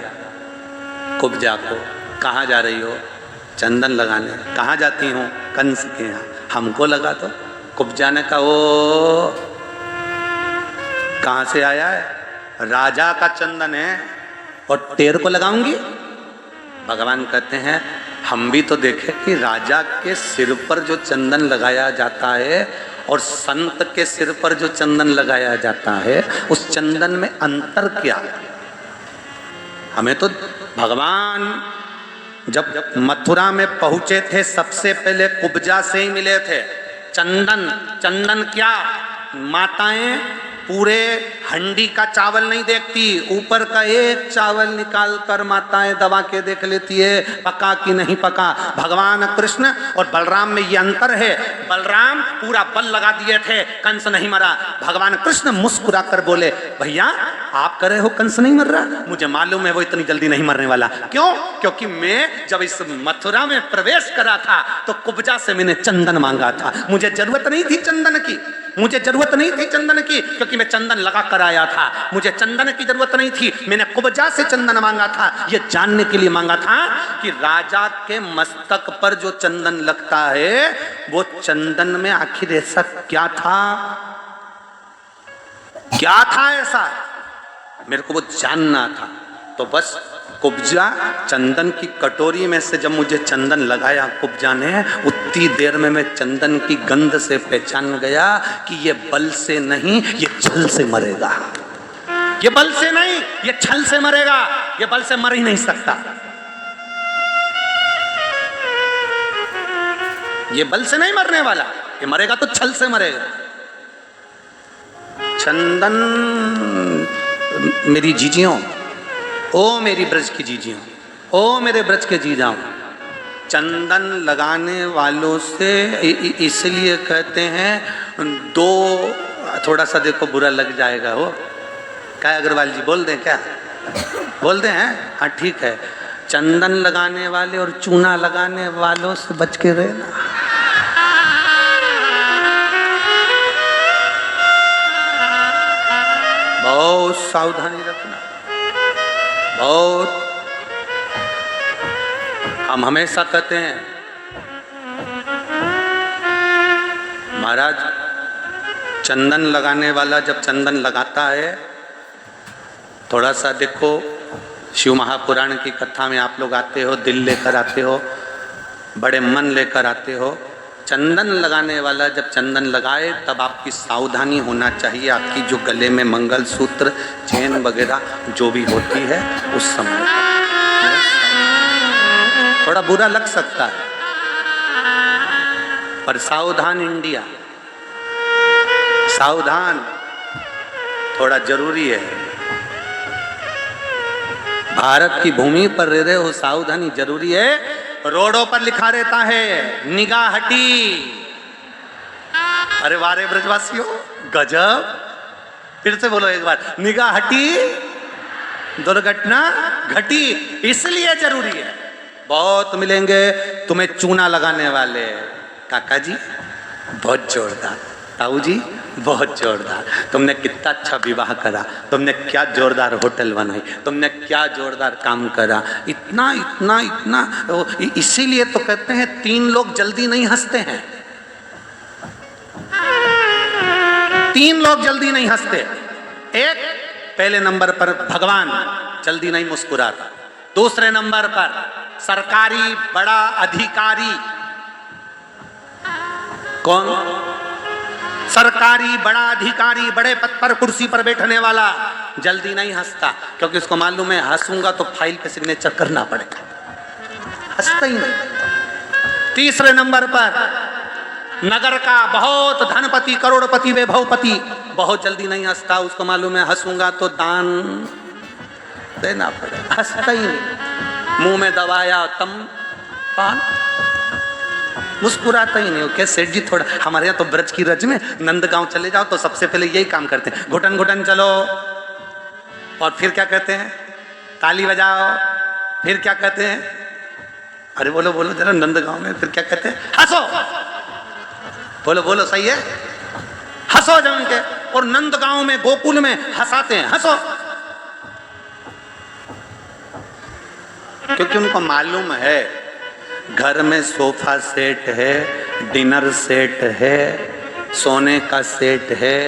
Speaker 1: कुब्जा को। कहाँ जा रही हो? चंदन लगाने। कहाँ जाती हूँ? कंस के यहाँ। हमको लगा तो। कुब्जा ने कहा, ओ कहाँ से आया है? राजा का चंदन है और तेरे को लगाऊंगी? भगवान कहते हैं, हम भी तो देखे कि राजा के सिर पर जो चंदन लगाया जाता है और संत के सिर पर जो चंदन लगाया जाता है, उस चंदन में अंतर क्या है? हमें तो भगवान जब मथुरा में पहुंचे थे सबसे पहले कुब्जा से ही मिले थे। चंदन क्या? माताएं पूरे हंडी का चावल नहीं देखती, ऊपर का एक चावल निकाल कर माताएं दबा के देख लेती है पका कि नहीं पका। भगवान कृष्ण और बलराम में ये अंतर है। बलराम पूरा बल लगा दिए थे, कंस नहीं मरा। भगवान कृष्ण मुस्कुरा कर बोले, भैया आप कह रहे हो कंस नहीं मर रहा, मुझे मालूम है वो इतनी जल्दी नहीं मरने वाला। क्यों? क्योंकि मैं जब इस मथुरा में प्रवेश करा था तो कुब्जा से मैंने चंदन मांगा था। मुझे जरूरत नहीं थी चंदन की, मुझे जरूरत नहीं थी चंदन की, क्योंकि मैं चंदन लगा कर आया था। मुझे चंदन की जरूरत नहीं थी, मैंने कुब्जा से चंदन मांगा था। ये जानने के लिए मांगा था कि राजा के मस्तक पर जो चंदन लगता है वो चंदन में आखिर ऐसा क्या था, क्या था ऐसा, मेरे को वो जानना था। तो बस कुब्जा चंदन की कटोरी में से जब मुझे चंदन लगाया कुब्जा ने, उतनी देर में मैं चंदन की गंध से पहचान गया कि ये बल से नहीं, ये छल से मरेगा। ये बल से नहीं, ये छल से मरेगा। ये बल से मर ही नहीं सकता। ये बल से नहीं मरने वाला, ये मरेगा तो छल से मरेगा। चंदन मेरी जीजियों, ओ मेरी ब्रज की जीजियों, ओ मेरे ब्रज के जीजाओं, चंदन लगाने वालों से इसलिए कहते हैं दो, थोड़ा सा देखो बुरा लग जाएगा। हो क्या अग्रवाल जी, बोल दें क्या? बोल दें हैं? हाँ ठीक है। चंदन लगाने वाले और चूना लगाने वालों से बच के रहना। बहुत सावधानी रखना, बहुत। हम हमेशा कहते हैं महाराज चंदन लगाने वाला जब चंदन लगाता है, थोड़ा सा देखो, शिव महापुराण की कथा में आप लोग आते हो, दिल लेकर आते हो, बड़े मन लेकर आते हो। चंदन लगाने वाला जब चंदन लगाए तब आपकी सावधानी होना चाहिए। आपकी जो गले में मंगलसूत्र, चेन वगैरह जो भी होती है उस समय थोड़ा बुरा लग सकता है, पर सावधान इंडिया, सावधान थोड़ा जरूरी है। भारत की भूमि पर रह रहे हो, सावधानी जरूरी है। रोडों पर लिखा रहता है निगाह हटी। अरे वारे ब्रजवासियों, गजब। फिर से बोलो एक बार, निगाह हटी, दुर्घटना घटी। इसलिए जरूरी है। बहुत मिलेंगे तुम्हें चूना लगाने वाले, काका जी बहुत जोरदार, ताऊ जी बहुत जोरदार, तुमने कितना अच्छा विवाह करा, तुमने क्या जोरदार होटल बनाई, तुमने क्या जोरदार काम करा, इतना इतना इतना। इसीलिए तो कहते हैं 3 लोग जल्दी नहीं हंसते हैं, 3 लोग जल्दी नहीं हंसते। एक, पहले नंबर पर भगवान जल्दी नहीं मुस्कुराता। दूसरे नंबर पर सरकारी बड़ा अधिकारी। कौन? सरकारी बड़ा अधिकारी, बड़े पद पर कुर्सी पर बैठने वाला जल्दी नहीं हंसता, क्योंकि उसको मालूम है हंसूंगा तो फाइल पे सिग्नेचर करना पड़ेगा, हंसता ही नहीं। तीसरे नंबर पर नगर का बहुत धनपति, करोड़पति, वैभवपति बहुत जल्दी नहीं हंसता, उसको मालूम है हंसूंगा तो दान देना पड़ेगा, हंसता ही नहीं। मुंह में दबाया तम पान, मुस्कुराता ही नहीं। क्या सेठ जी, थोड़ा हमारे यहाँ तो ब्रज की रज में नंदगांव चले जाओ तो सबसे पहले यही काम करते हैं, घुटन घुटन चलो, और फिर क्या कहते हैं, ताली बजाओ, फिर क्या कहते हैं, अरे बोलो बोलो जरा नंदगांव में फिर क्या कहते हैं, हंसो, बोलो बोलो, सही है, हंसो जम के। और नंदगांव में गोकुल में हंसाते हैं, हंसो, क्योंकि उनको मालूम है घर में सोफा सेट है, डिनर सेट है, सोने का सेट है,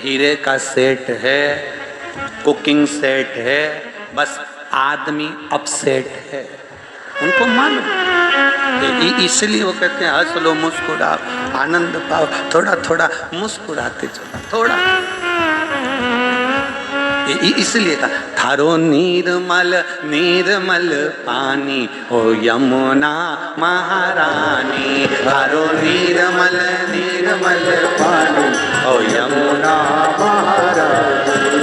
Speaker 1: हीरे का सेट है, कुकिंग सेट है, बस आदमी अपसेट है, उनको मालूम। इसलिए वो कहते हैं हंस लो, मुस्कुराओ, आनंद पाओ, थोड़ा थोड़ा मुस्कुराते चलो, थोड़ा। इसलिए था थारो नीरमल नीरमल पानी ओ यमुना महारानी, थारो नीरमल नीरमल पानी ओ यमुना महारानी,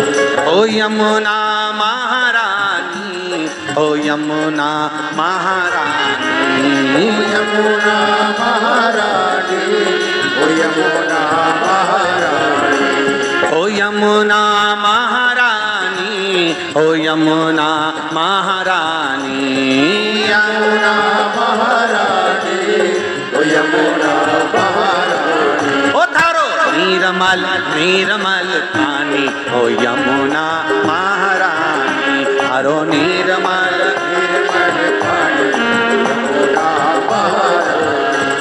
Speaker 1: ओ यमुना महारानी, ओ यमुना महारानी, यमुना महारानी, ओ यमुना महारानी, ओ यमुना महारानी, ओ यमुना महारानी, यमुना महारानी, ओ यमुना महारानी। ओ थारो नीरमल नीरमल पानी ओ यमुना महारानी, थारो नीरमल नीरमल पानी यमुना महारानी,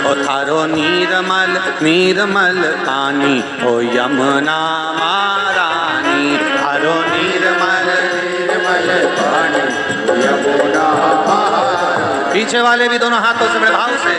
Speaker 1: ओ थारो नीरमल नीरमल पानी ओ यमुना महारानी, थारो नीरमल नीरमल पानी ओ यमुना महारानी। पीछे वाले भी दोनों हाथों से बड़े भाव से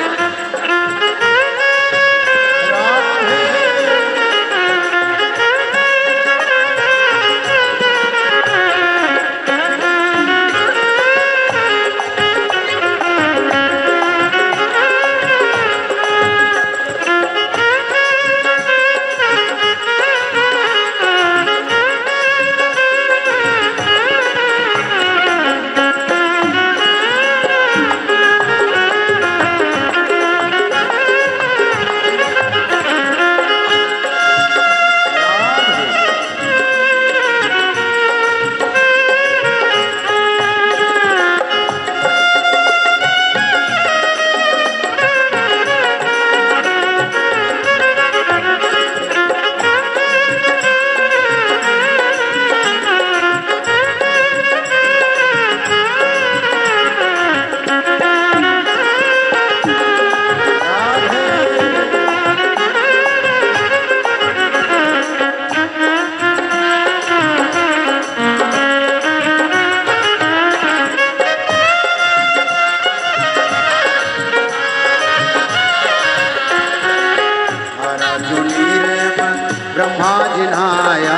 Speaker 2: ब्रह्मा जिन्हाया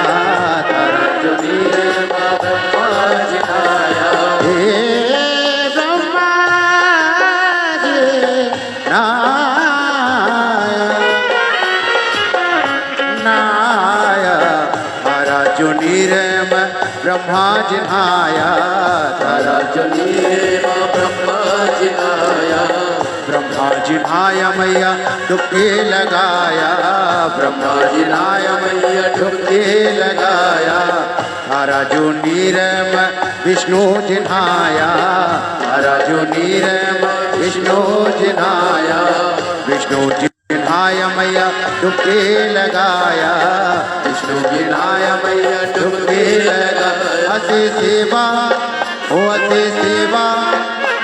Speaker 2: तारा जो नीरम ब्रह्मा जिन्हाया हे ब्रह्मा जिन्हाया तारा जो नीरम ब्रह्मा जिन्हाया तारा जो नीरम ब्रह्मा जिन्हाया ब्रह्मा जिन्हाया मैया डुबकी लगाया ब्रह्मा जिन्हाया मैया डुबकी लगाया तारा जो नीरम विष्णु जिन्हाया तारा जो नीरम विष्णु जिन्हाया विष्णु जिन्हाया मैया डुबकी लगाया विष्णु जिन्हाया मैया डुबकी लगाया अति सेवा हो अति सेवा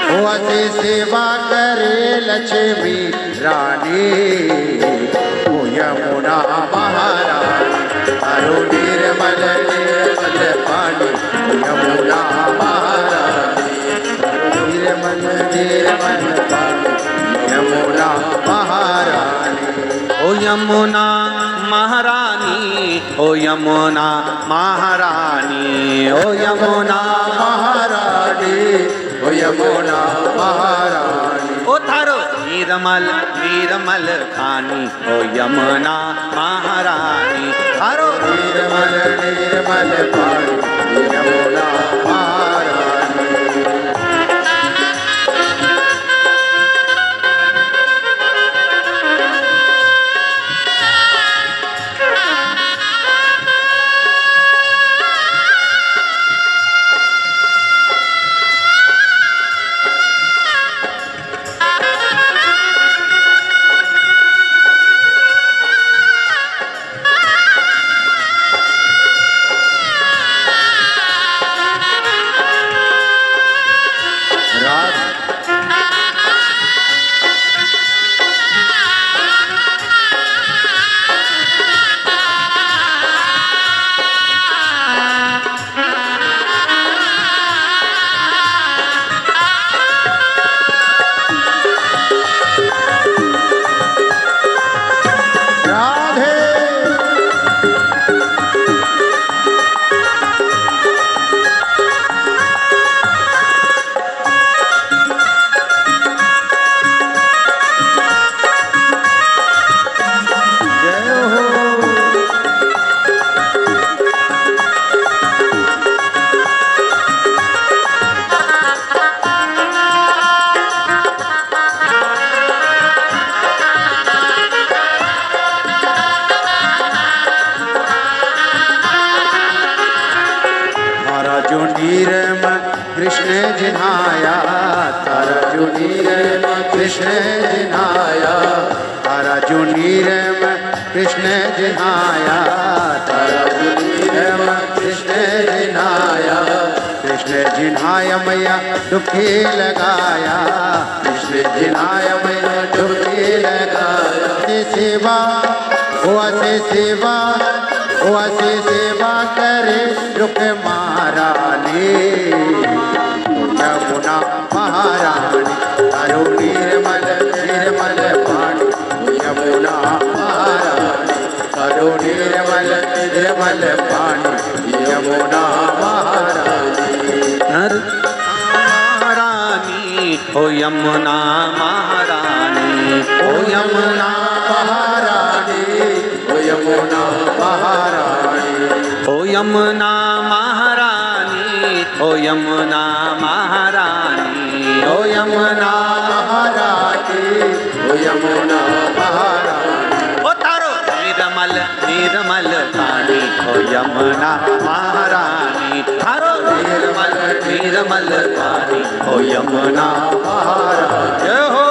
Speaker 2: हो अति सेवा करे लक्ष्मी रानी हो यमुना महारानी हरो निर्मल निर्मल पानी हो यमुना महारानी निर्मल निर्मल पानी यमुना महारानी
Speaker 1: ओ यमुना महारानी ओ यमुना महारानी ओ यमुना
Speaker 2: महारानी ओ यमुना महारानी
Speaker 1: ओ थारो निर्मल निर्मल पानी ओ यमुना महारानी थारो
Speaker 2: निर्मल निर्मल पानी यमुना महारानी कृष्ण जिन्हाया तारा जो नीरम कृष्ण जिन्हाया तारा जो नीरम कृष्ण जिन्हाया तारा जो नीरम कृष्ण जिन्हाया कृष्ण जिन्हाया मैया डुबकी लगाया कृष्ण जिन्हाया मैया डुबकी लगाया सेवा हुआ से सेवा हुआ से सेवा करे रुक महारानी यमुना महारानी हरो निर्मल निर्मल पानी यमुना महारानी हरो निर्मल निर्मल पानी यमुना महारानी
Speaker 1: महारानी ओ यमुना महारानी
Speaker 2: ओ यमुना महारानी ओ यमुना महारानी
Speaker 1: ओ यमुना महारानी ओ यमुना महारानी
Speaker 2: ओ यमुना महारानी ओ यमुना महारानी
Speaker 1: ओ तारो निर्मल निर्मल पानी ओ यमुना महारानी तारो निर्मल निर्मल पानी ओ यमुना
Speaker 2: महारानी
Speaker 1: जय हो।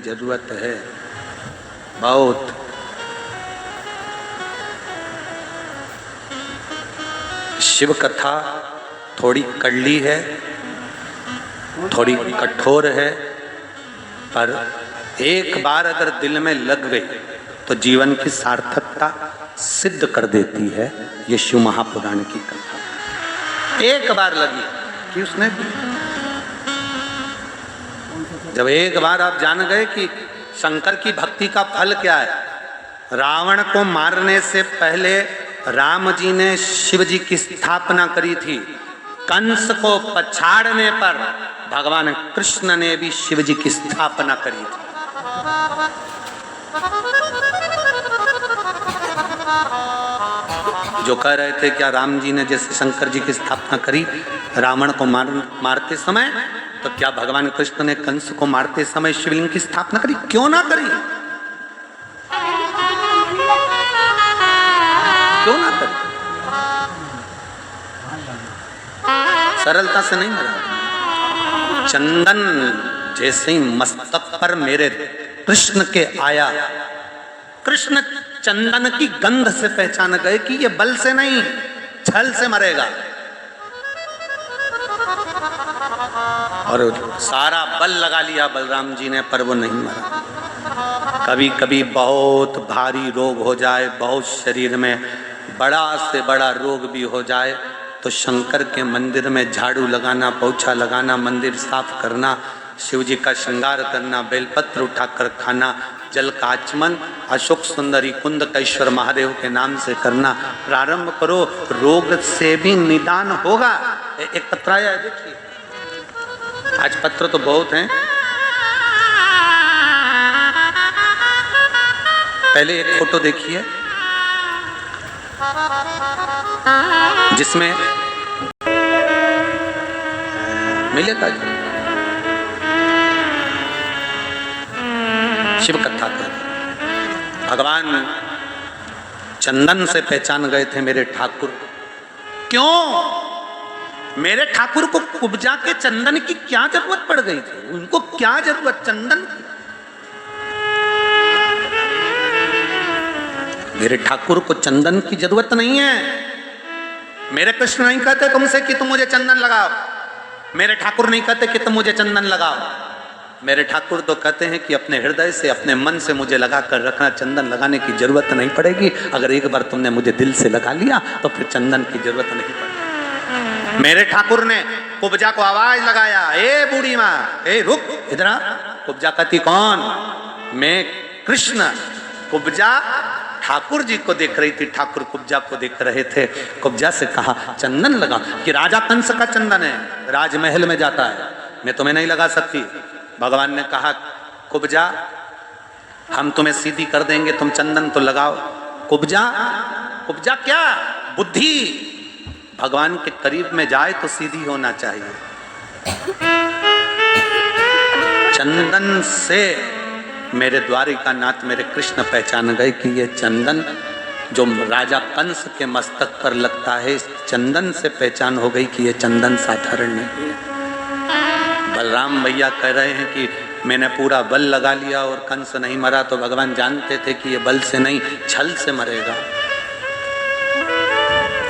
Speaker 1: जरूरत है बहुत। शिव कथा थोड़ी कड़ली है, थोड़ी कठोर है, पर एक बार अगर दिल में लग गई तो जीवन की सार्थकता सिद्ध कर देती है। ये शिव महापुराण की कथा एक बार लगी कि उसने, जब एक बार आप जान गए कि शंकर की भक्ति का फल क्या है। रावण को मारने से पहले राम जी ने शिव जी की स्थापना करी थी। कंस को पछाड़ने पर भगवान कृष्ण ने भी शिव जी की स्थापना करी थी। जो कह रहे थे क्या राम जी ने जैसे शंकर जी की स्थापना करी रावण को मारते समय, तो क्या भगवान कृष्ण ने कंस को मारते समय शिवलिंग की स्थापना करी? क्यों ना करी, क्यों ना करी? सरलता से नहीं मरा। चंदन जैसे ही मस्तक पर मेरे कृष्ण के आया, कृष्ण चंदन की गंध से पहचान गए कि ये बल से नहीं छल से मरेगा, और सारा बल लगा लिया बलराम जी ने, पर वो नहीं मरा। कभी कभी बहुत भारी रोग हो जाए, बहुत शरीर में बड़ा से बड़ा रोग भी हो जाए, तो शंकर के मंदिर में झाड़ू लगाना, पोछा लगाना, मंदिर साफ करना, शिव जी का श्रृंगार करना, बेलपत्र उठाकर खाना, जल का आचमन अशोक सुंदरी कुंद कैश्वर महादेव के नाम से करना प्रारंभ करो, रोग से भी निदान होगा। एक पत्र आया है, देखिए, आज पत्र तो बहुत हैं। पहले एक फोटो देखिए जिसमें मिलेगा शिव कथा कर भगवान चंदन से पहचान गए थे मेरे ठाकुर। क्यों? मेरे ठाकुर को कुब्जा के चंदन की क्या जरूरत पड़ गई थी? उनको क्या जरूरत चंदन की? मेरे ठाकुर को चंदन की जरूरत नहीं है। मेरे कृष्ण नहीं कहते तुमसे कि तुम मुझे चंदन लगाओ, मेरे ठाकुर नहीं कहते कि तुम मुझे चंदन लगाओ। मेरे ठाकुर तो कहते हैं कि अपने हृदय से, अपने मन से मुझे लगा कर रखना, चंदन लगाने की जरूरत नहीं पड़ेगी। अगर एक बार तुमने मुझे दिल से लगा लिया तो फिर चंदन की जरूरत नहीं पड़ेगी। मेरे ठाकुर ने कुब्जा को आवाज लगाया, ए बूढ़ी माँ, ए रुक इधर आ। कुब्जा कहती कौन? मैं कृष्ण। कुब्जा ठाकुर जी को देख रही थी, ठाकुर कुब्जा को देख रहे थे। कुब्जा से कहा चंदन लगा, कि राजा कंस का चंदन है, राजमहल में जाता है, मैं तुम्हें नहीं लगा सकती। भगवान ने कहा कुब्जा हम तुम्हें सीधी कर देंगे, तुम चंदन तो लगाओ। कुब्जा, कुब्जा क्या? बुद्धि भगवान के करीब में जाए तो सीधी होना चाहिए। चंदन से मेरे द्वारिकानाथ मेरे कृष्ण पहचान गए कि ये चंदन जो राजा कंस के मस्तक पर लगता है, इस चंदन से पहचान हो गई कि ये चंदन साधारण नहीं है। बलराम भैया कह रहे हैं कि मैंने पूरा बल लगा लिया और कंस नहीं मरा, तो भगवान जानते थे कि ये बल से नहीं छल से मरेगा,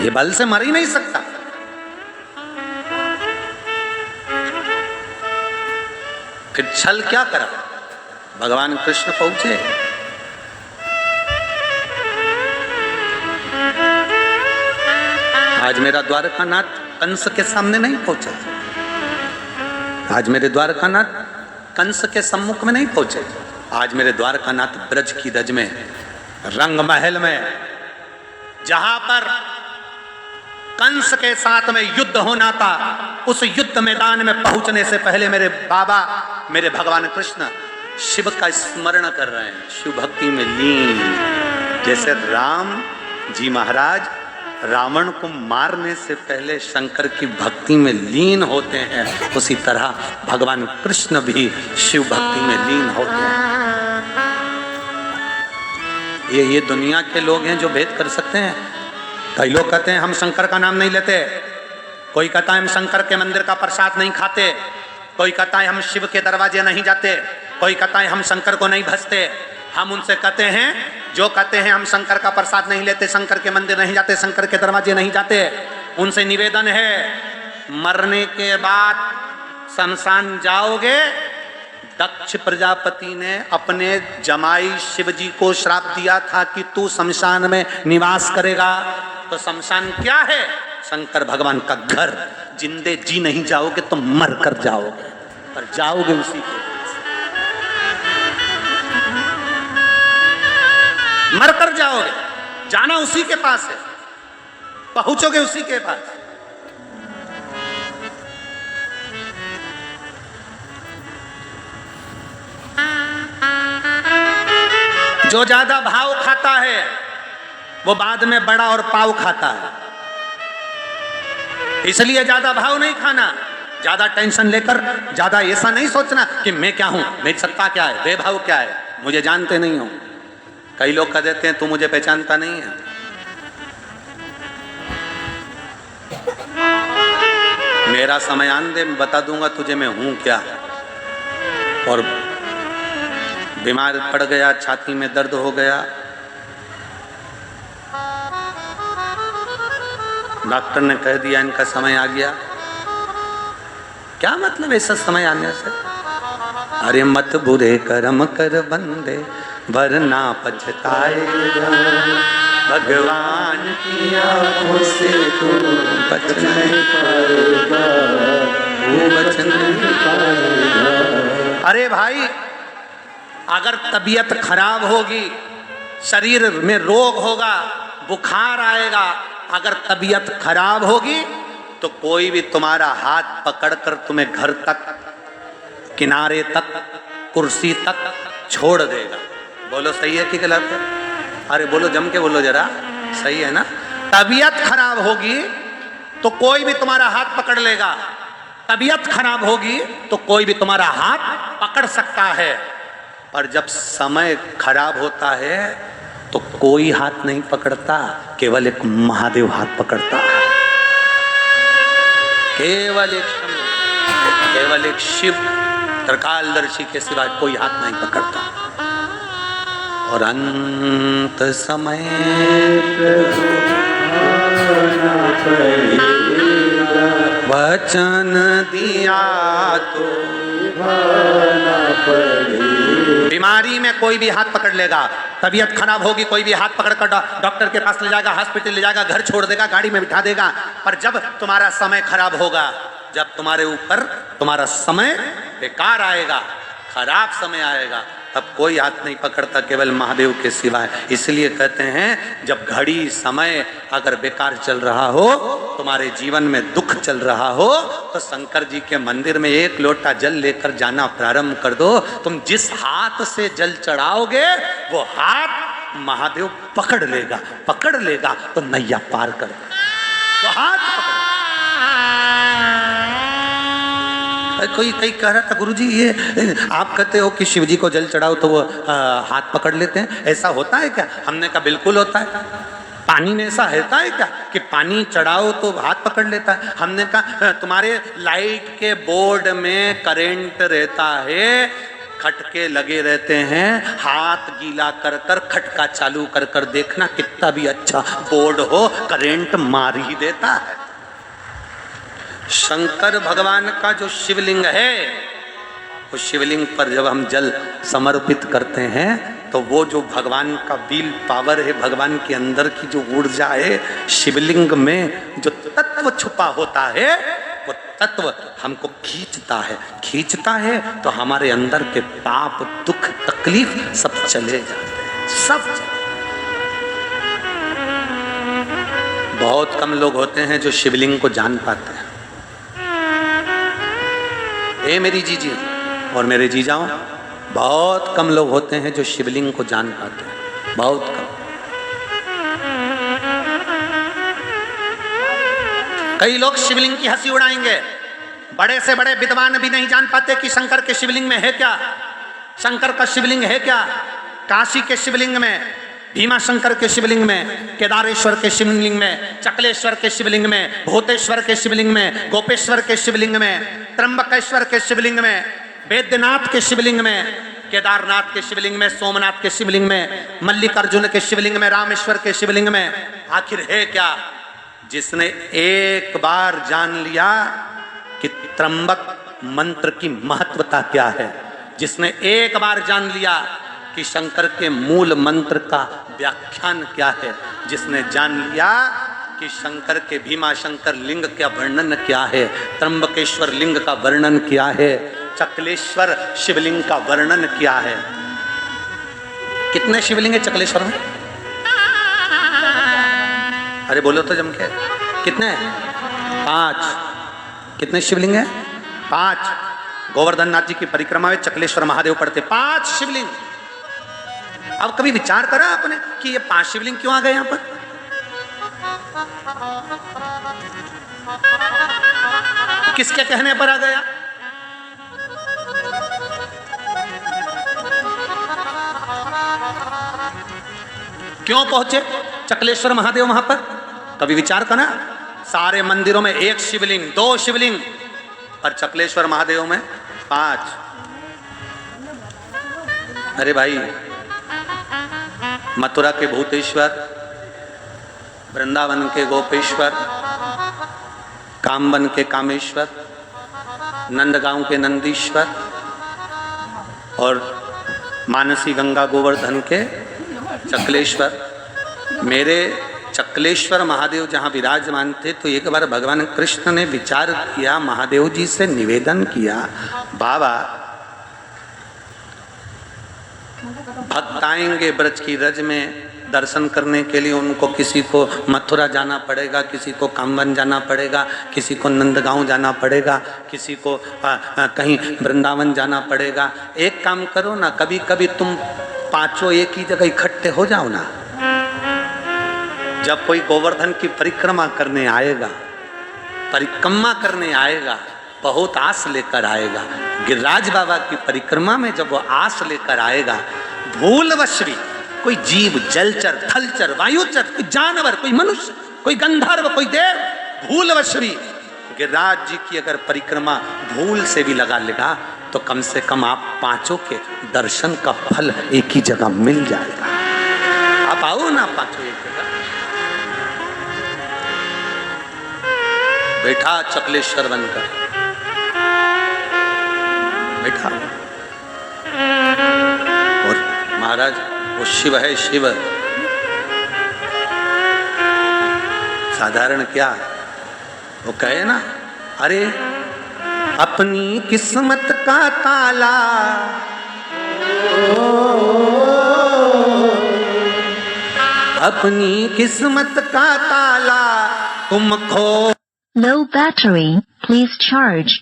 Speaker 1: ये बल से मर ही नहीं सकता। फिर छल क्या करा? भगवान कृष्ण पहुंचे। आज मेरा द्वारकानाथ कंस के सामने नहीं पहुंचा, आज मेरे द्वारकानाथ कंस के सम्मुख में नहीं पहुंचे। आज मेरे द्वारकानाथ ब्रज की रज में, रंग महल में, जहां पर कंस के साथ में युद्ध होना था, उस युद्ध मैदान में पहुंचने से पहले मेरे बाबा, मेरे भगवान कृष्ण शिव का स्मरण कर रहे हैं, शिव भक्ति में लीन। जैसे राम जी महाराज रावण को मारने से पहले शंकर की भक्ति में लीन होते हैं, उसी तरह भगवान कृष्ण भी शिव भक्ति में लीन होते हैं। ये दुनिया के लोग हैं जो भेद कर सकते हैं। कई लोग कहते हैं हम शंकर का नाम नहीं लेते, कोई कहता है हम शंकर के मंदिर का प्रसाद नहीं खाते, कोई कहता है हम शिव के दरवाजे नहीं जाते, कोई कहता है हम शंकर को नहीं भजते, हम उनसे कहते हैं, जो कहते हैं हम शंकर का प्रसाद नहीं लेते, शंकर के मंदिर नहीं जाते, शंकर के दरवाजे नहीं जाते, उनसे निवेदन है मरने के बाद शमशान जाओगे। दक्ष प्रजापति ने अपने जमाई शिव जी को श्राप दिया था कि तू शमशान में निवास करेगा। तो शमशान क्या है? शंकर भगवान का घर। जिंदे जी नहीं जाओगे तो मर कर जाओगे, पर जाओगे उसी के पास, मर कर जाओगे, जाना उसी के पास है, पहुंचोगे उसी के पास। जो ज्यादा भाव खाता है वो बाद में बड़ा और पाव खाता है, इसलिए ज्यादा भाव नहीं खाना, ज्यादा टेंशन लेकर ज्यादा ऐसा नहीं सोचना कि मैं क्या हूं, मेरी सत्ता क्या है, बेभाव क्या है, मुझे जानते नहीं हो। कई लोग कह देते हैं तू मुझे पहचानता नहीं है। मेरा समय आन दे, बता दूंगा तुझे मैं हूं क्या। और बीमार पड़ गया, छाती में दर्द हो गया, डॉक्टर ने कह दिया इनका समय आ गया। क्या मतलब ऐसा समय आने से? अरे मत बुरे कर्म कर बंदे वरना पछताएगा, भगवान की आंखों से तू बच नहीं पाएगा, वो बच नहीं पाएगा। अरे भाई, अगर तबीयत खराब होगी, शरीर में रोग होगा, बुखार आएगा, अगर तबीयत खराब होगी तो कोई भी तुम्हारा हाथ पकड़कर तुम्हें घर तक, किनारे तक, कुर्सी तक छोड़ देगा। बोलो सही है कि गलत है? अरे बोलो, जम के बोलो जरा, सही है ना? तबीयत खराब होगी तो कोई भी तुम्हारा हाथ पकड़ लेगा, तबीयत खराब होगी तो कोई भी तुम्हारा हाथ पकड़ सकता है। पर जब समय खराब होता है तो कोई हाथ नहीं पकड़ता, केवल एक महादेव हाथ पकड़ता है, केवल एक शिव त्रिकालदर्शी के सिवाय कोई हाथ नहीं पकड़ता। और अंत समय वचन दिया तो बीमारी में कोई भी हाथ पकड़ लेगा, तबीयत खराब होगी कोई भी हाथ पकड़कर डॉक्टर के पास ले जाएगा, हॉस्पिटल ले जाएगा, घर छोड़ देगा, गाड़ी में बिठा देगा। पर जब तुम्हारा समय खराब होगा, जब तुम्हारे ऊपर तुम्हारा समय बेकार आएगा, खराब समय आएगा, तब कोई हाथ नहीं पकड़ता, केवल महादेव के सिवाय। इसलिए कहते हैं जब घड़ी समय अगर बेकार चल रहा हो, तुम्हारे जीवन में दुख चल रहा हो, तो शंकर जी के मंदिर में एक लोटा जल लेकर जाना प्रारंभ कर दो। तुम जिस हाथ से जल चढ़ाओगे वो हाथ महादेव पकड़ लेगा तो नैया पार कर देगा। वो हाथ पकड़। कोई कह रहा था गुरुजी ये आप कहते हो कि शिव जी को जल चढ़ाओ तो वो हाथ पकड़ लेते हैं, ऐसा होता है क्या? हमने कहा बिल्कुल होता है। पानी में ऐसा होता है क्या कि पानी चढ़ाओ तो हाथ पकड़ लेता है? हमने कहा तुम्हारे लाइट के बोर्ड में करंट रहता है, खटके लगे रहते हैं, हाथ गीला कर कर खटका चालू कर कर देखना, कितना भी अच्छा बोर्ड हो करंट मार ही देता है। शंकर भगवान का जो शिवलिंग है, उस शिवलिंग पर जब हम जल समर्पित करते हैं तो वो जो भगवान का विल पावर है, भगवान के अंदर की जो ऊर्जा है, शिवलिंग में जो तत्व छुपा होता है, वो तत्व हमको खींचता है तो हमारे अंदर के पाप, दुख, तकलीफ सब चले जाते हैं, सब। बहुत कम लोग होते हैं जो शिवलिंग को जान पाते हैं। ए मेरी जीजी और मेरे जीजाओं, बहुत कम लोग होते हैं जो शिवलिंग को जान पाते हैं, बहुत कम। कई लोग शिवलिंग की हंसी उड़ाएंगे, बड़े से बड़े विद्वान भी नहीं जान पाते कि शंकर के शिवलिंग में है क्या, शंकर का शिवलिंग है क्या। काशी के शिवलिंग में, भीमा शंकर के शिवलिंग में, केदारेश्वर के शिवलिंग में, चकलेश्वर के शिवलिंग में, भूतेश्वर के शिवलिंग में, गोपेश्वर के शिवलिंग में, त्र्यंबकेश्वर के शिवलिंग में बैद्यनाथ के शिवलिंग में, केदारनाथ के शिवलिंग में, सोमनाथ के शिवलिंग में, मल्लिकार्जुन के शिवलिंग में, रामेश्वर के शिवलिंग में आखिर है क्या? जिसने एक बार जान लिया कि त्र्यंबक मंत्र की महत्वता क्या है, जिसने एक बार जान लिया कि शंकर के मूल मंत्र का व्याख्यान क्या है, जिसने जान लिया कि शंकर के भीमा शंकर लिंग का वर्णन क्या है, त्र्यंबकेश्वर लिंग का वर्णन क्या है, चकलेश्वर शिवलिंग का वर्णन क्या है। कितने शिवलिंग है चकलेश्वर में? अरे बोलो तो जम के, कितने? 5। कितने शिवलिंग है? 5। गोवर्धन नाथ जी की परिक्रमा में चकलेश्वर महादेव पढ़ते 5 शिवलिंग। अब कभी विचार करा आपने कि ये 5 शिवलिंग क्यों आ गए यहां पर? किसके कहने पर आ गया? क्यों पहुंचे चकलेश्वर महादेव वहां पर? कभी विचार करा? सारे मंदिरों में 1 शिवलिंग, 2 शिवलिंग, और चकलेश्वर महादेव में 5। अरे भाई, मथुरा के भूतेश्वर, वृंदावन के गोपेश्वर, कामवन के कामेश्वर, नंदगांव के नंदीश्वर और मानसी गंगा गोवर्धन के चकलेश्वर। मेरे चकलेश्वर महादेव जहाँ विराजमान थे तो एक बार भगवान कृष्ण ने विचार किया, महादेव जी से निवेदन किया, बाबा भक्त आएंगे ब्रज की रज में दर्शन करने के लिए, उनको किसी को मथुरा जाना पड़ेगा, किसी को कामवन जाना पड़ेगा, किसी को नंदगांव जाना पड़ेगा, किसी को कहीं वृंदावन जाना पड़ेगा। एक काम करो ना, कभी कभी तुम 5 एक ही जगह इकट्ठे हो जाओ ना। जब कोई गोवर्धन की परिक्रमा करने आएगा, परिक्रमा करने आएगा, बहुत आस लेकर आएगा। गिरिराज बाबा की परिक्रमा में जब वो आस लेकर आएगा, भूलवश भी कोई जीव, जलचर, थलचर, वायुचर, कोई जानवर, कोई मनुष्य, कोई गंधर्व, कोई देव, भूलवश भी गिरिराज जी की अगर परिक्रमा भूल से भी लगा लेगा तो कम से कम आप 5 के दर्शन का फल एक ही जगह मिल जाएगा। आप आओ ना 5 एक जगह। बैठा चकलेश्वर बनकर, बैठा, और महाराज वो शिव है, शिव साधारण क्या, वो कहे ना, अरे अपनी किस्मत का ताला अपनी किस्मत का ताला तुम खो।
Speaker 3: Low battery, please charge.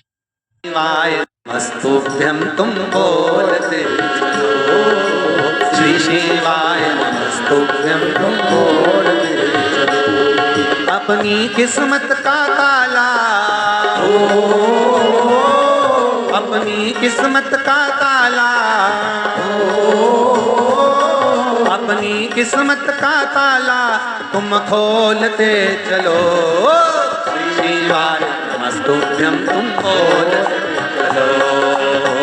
Speaker 1: नमस्तुभ्यं तुम बोलते चलो, श्री शिवाय नमस्तुभ्यं तुम बोलते चलो। अपनी किस्मत का ताला, अपनी किस्मत का ताला, अपनी किस्मत का ताला तुम खोलते चलो, श्री शिवाय नमस्तुभ्यं तुम बोलते चलो,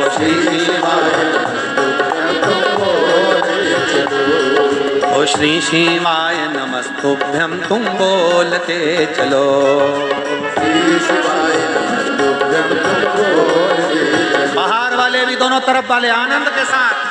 Speaker 1: श्री शिवाय नमस्तुभ्यं तुम बोलते चलो, ओ श्री शिवाय नमस्तुभ्यं तुम बोलते चलो, श्री शिवाय नमस्तुभ्यं तुम बोलते चलो। बाहर वाले भी, दोनों तरफ वाले आनंद के साथ।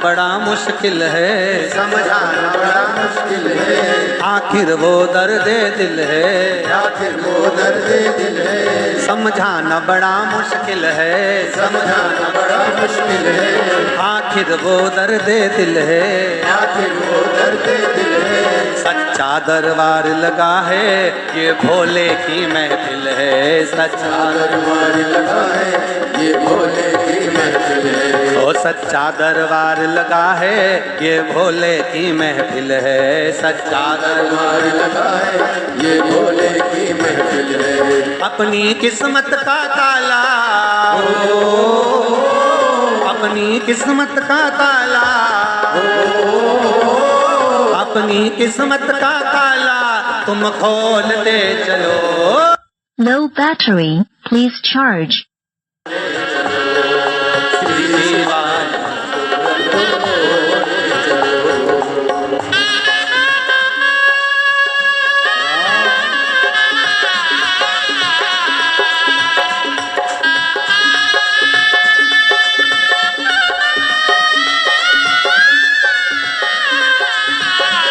Speaker 1: बड़ा मुश्किल है,
Speaker 2: समझाना बड़ा मुश्किल है,
Speaker 1: आखिर वो दर्द दिल है,
Speaker 2: आखिर वो दर्द दिल है,
Speaker 1: समझाना बड़ा मुश्किल है,
Speaker 2: समझाना बड़ा मुश्किल है,
Speaker 1: आखिर वो दर्द दिल है,
Speaker 2: आखिर वो दर्द दिल है।
Speaker 1: सच्चा दरबार लगा है ये भोले की महफिल है, सच्चा
Speaker 2: दरबार लगा है ये भोले की महफिल है,
Speaker 1: ओ सच्चा दरबार लगा है ये भोले की महफिल है, सच्चा
Speaker 2: दरबार लगा है ये भोले की महफिल है।
Speaker 1: अपनी किस्मत का ताला, अपनी किस्मत का ताला, अपनी किस्मत का ताला तुम खोलते चलो।
Speaker 3: Low battery, please charge.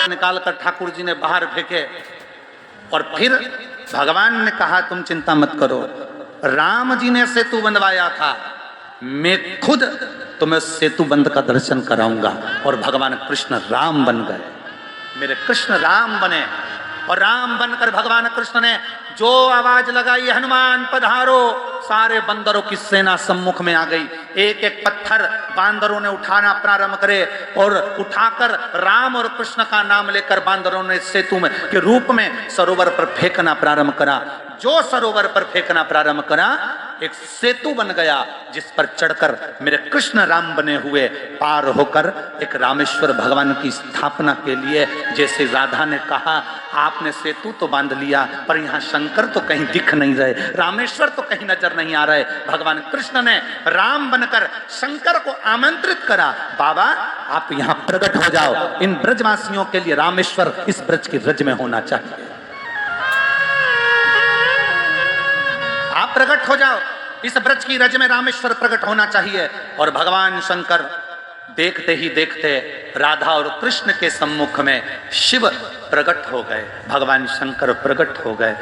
Speaker 1: निकाल कर ठाकुर जी ने बाहर फेंके और फिर भगवान ने कहा तुम चिंता मत करो, राम जी ने सेतु बनवाया था, मैं खुद तुम्हें सेतु बंद का दर्शन कराऊंगा। और भगवान कृष्ण राम बन गए, मेरे कृष्ण राम बने। और राम बनकर भगवान कृष्ण ने जो आवाज लगाई, हनुमान पधारो, सारे बंदरों की सेना सम्मुख में आ गई। एक एक पत्थर बांदरों ने उठाना प्रारंभ करे और उठाकर राम और कृष्ण का नाम लेकर बांदरों ने सेतु में के रूप में सरोवर पर फेंकना प्रारंभ करा। जो सरोवर पर फेंकना प्रारंभ करा एक सेतु बन गया, जिस पर चढ़कर मेरे कृष्ण राम बने हुए पार होकर एक रामेश्वर भगवान की स्थापना के लिए, जैसे राधा ने कहा आपने सेतु तो बांध लिया पर यहाँ शंकर तो कहीं दिख नहीं रहे, रामेश्वर तो कहीं नजर नहीं आ रहे। भगवान कृष्ण ने राम बनकर शंकर को आमंत्रित करा, बाबा आप यहाँ प्रकट हो जाओ, इन ब्रजवासियों के लिए रामेश्वर इस ब्रज की रज में होना चाहिए, आप प्रकट हो जाओ, इस ब्रज की रज में रामेश्वर प्रकट होना चाहिए। और भगवान शंकर देखते ही देखते राधा और कृष्ण के सम्मुख में शिव प्रकट हो गए, भगवान शंकर प्रकट हो गए।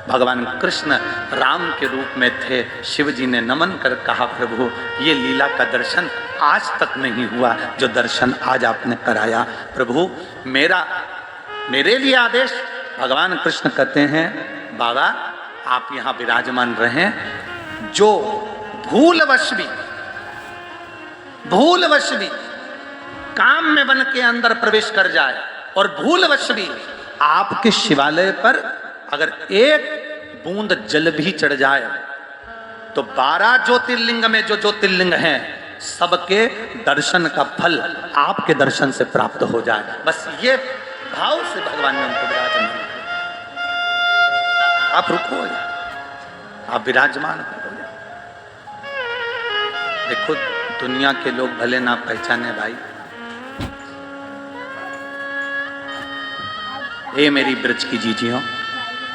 Speaker 1: भगवान कृष्ण राम के रूप में थे। शिव जी ने नमन कर कहा प्रभु ये लीला का दर्शन आज तक नहीं हुआ जो दर्शन आज आपने कराया, प्रभु मेरे लिए आदेश। भगवान कृष्ण कहते हैं बाबा आप यहाँ विराजमान रहें, जो भूलवश भी काम में बन के अंदर प्रवेश कर जाए और भूलवश भी आपके शिवालय पर अगर एक बूंद जल भी चढ़ जाए तो 12 ज्योतिर्लिंग में जो ज्योतिर्लिंग हैं सबके दर्शन का फल आपके दर्शन से प्राप्त हो जाए। बस ये भाव से भगवान ने उनको विराजमान किया। आप रुको, आप विराजमान हो। देखो दुनिया के लोग भले ना पहचाने भाई, ये मेरी ब्रज की जीजियों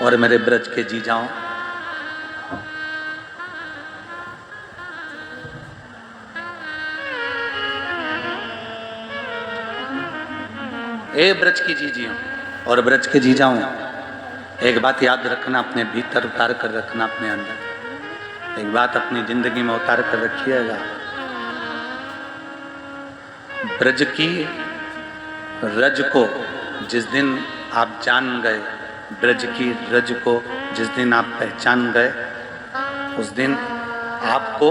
Speaker 1: और मेरे ब्रज के जीजाओं, ए ब्रज की जीजियों और ब्रज के जीजाओं, एक बात याद रखना, अपने भीतर उतार कर रखना, अपने अंदर एक बात अपनी जिंदगी में उतार कर रखिएगा। ब्रज की रज को जिस दिन आप जान गए, ब्रज की रज को जिस दिन आप पहचान गए, उस दिन आपको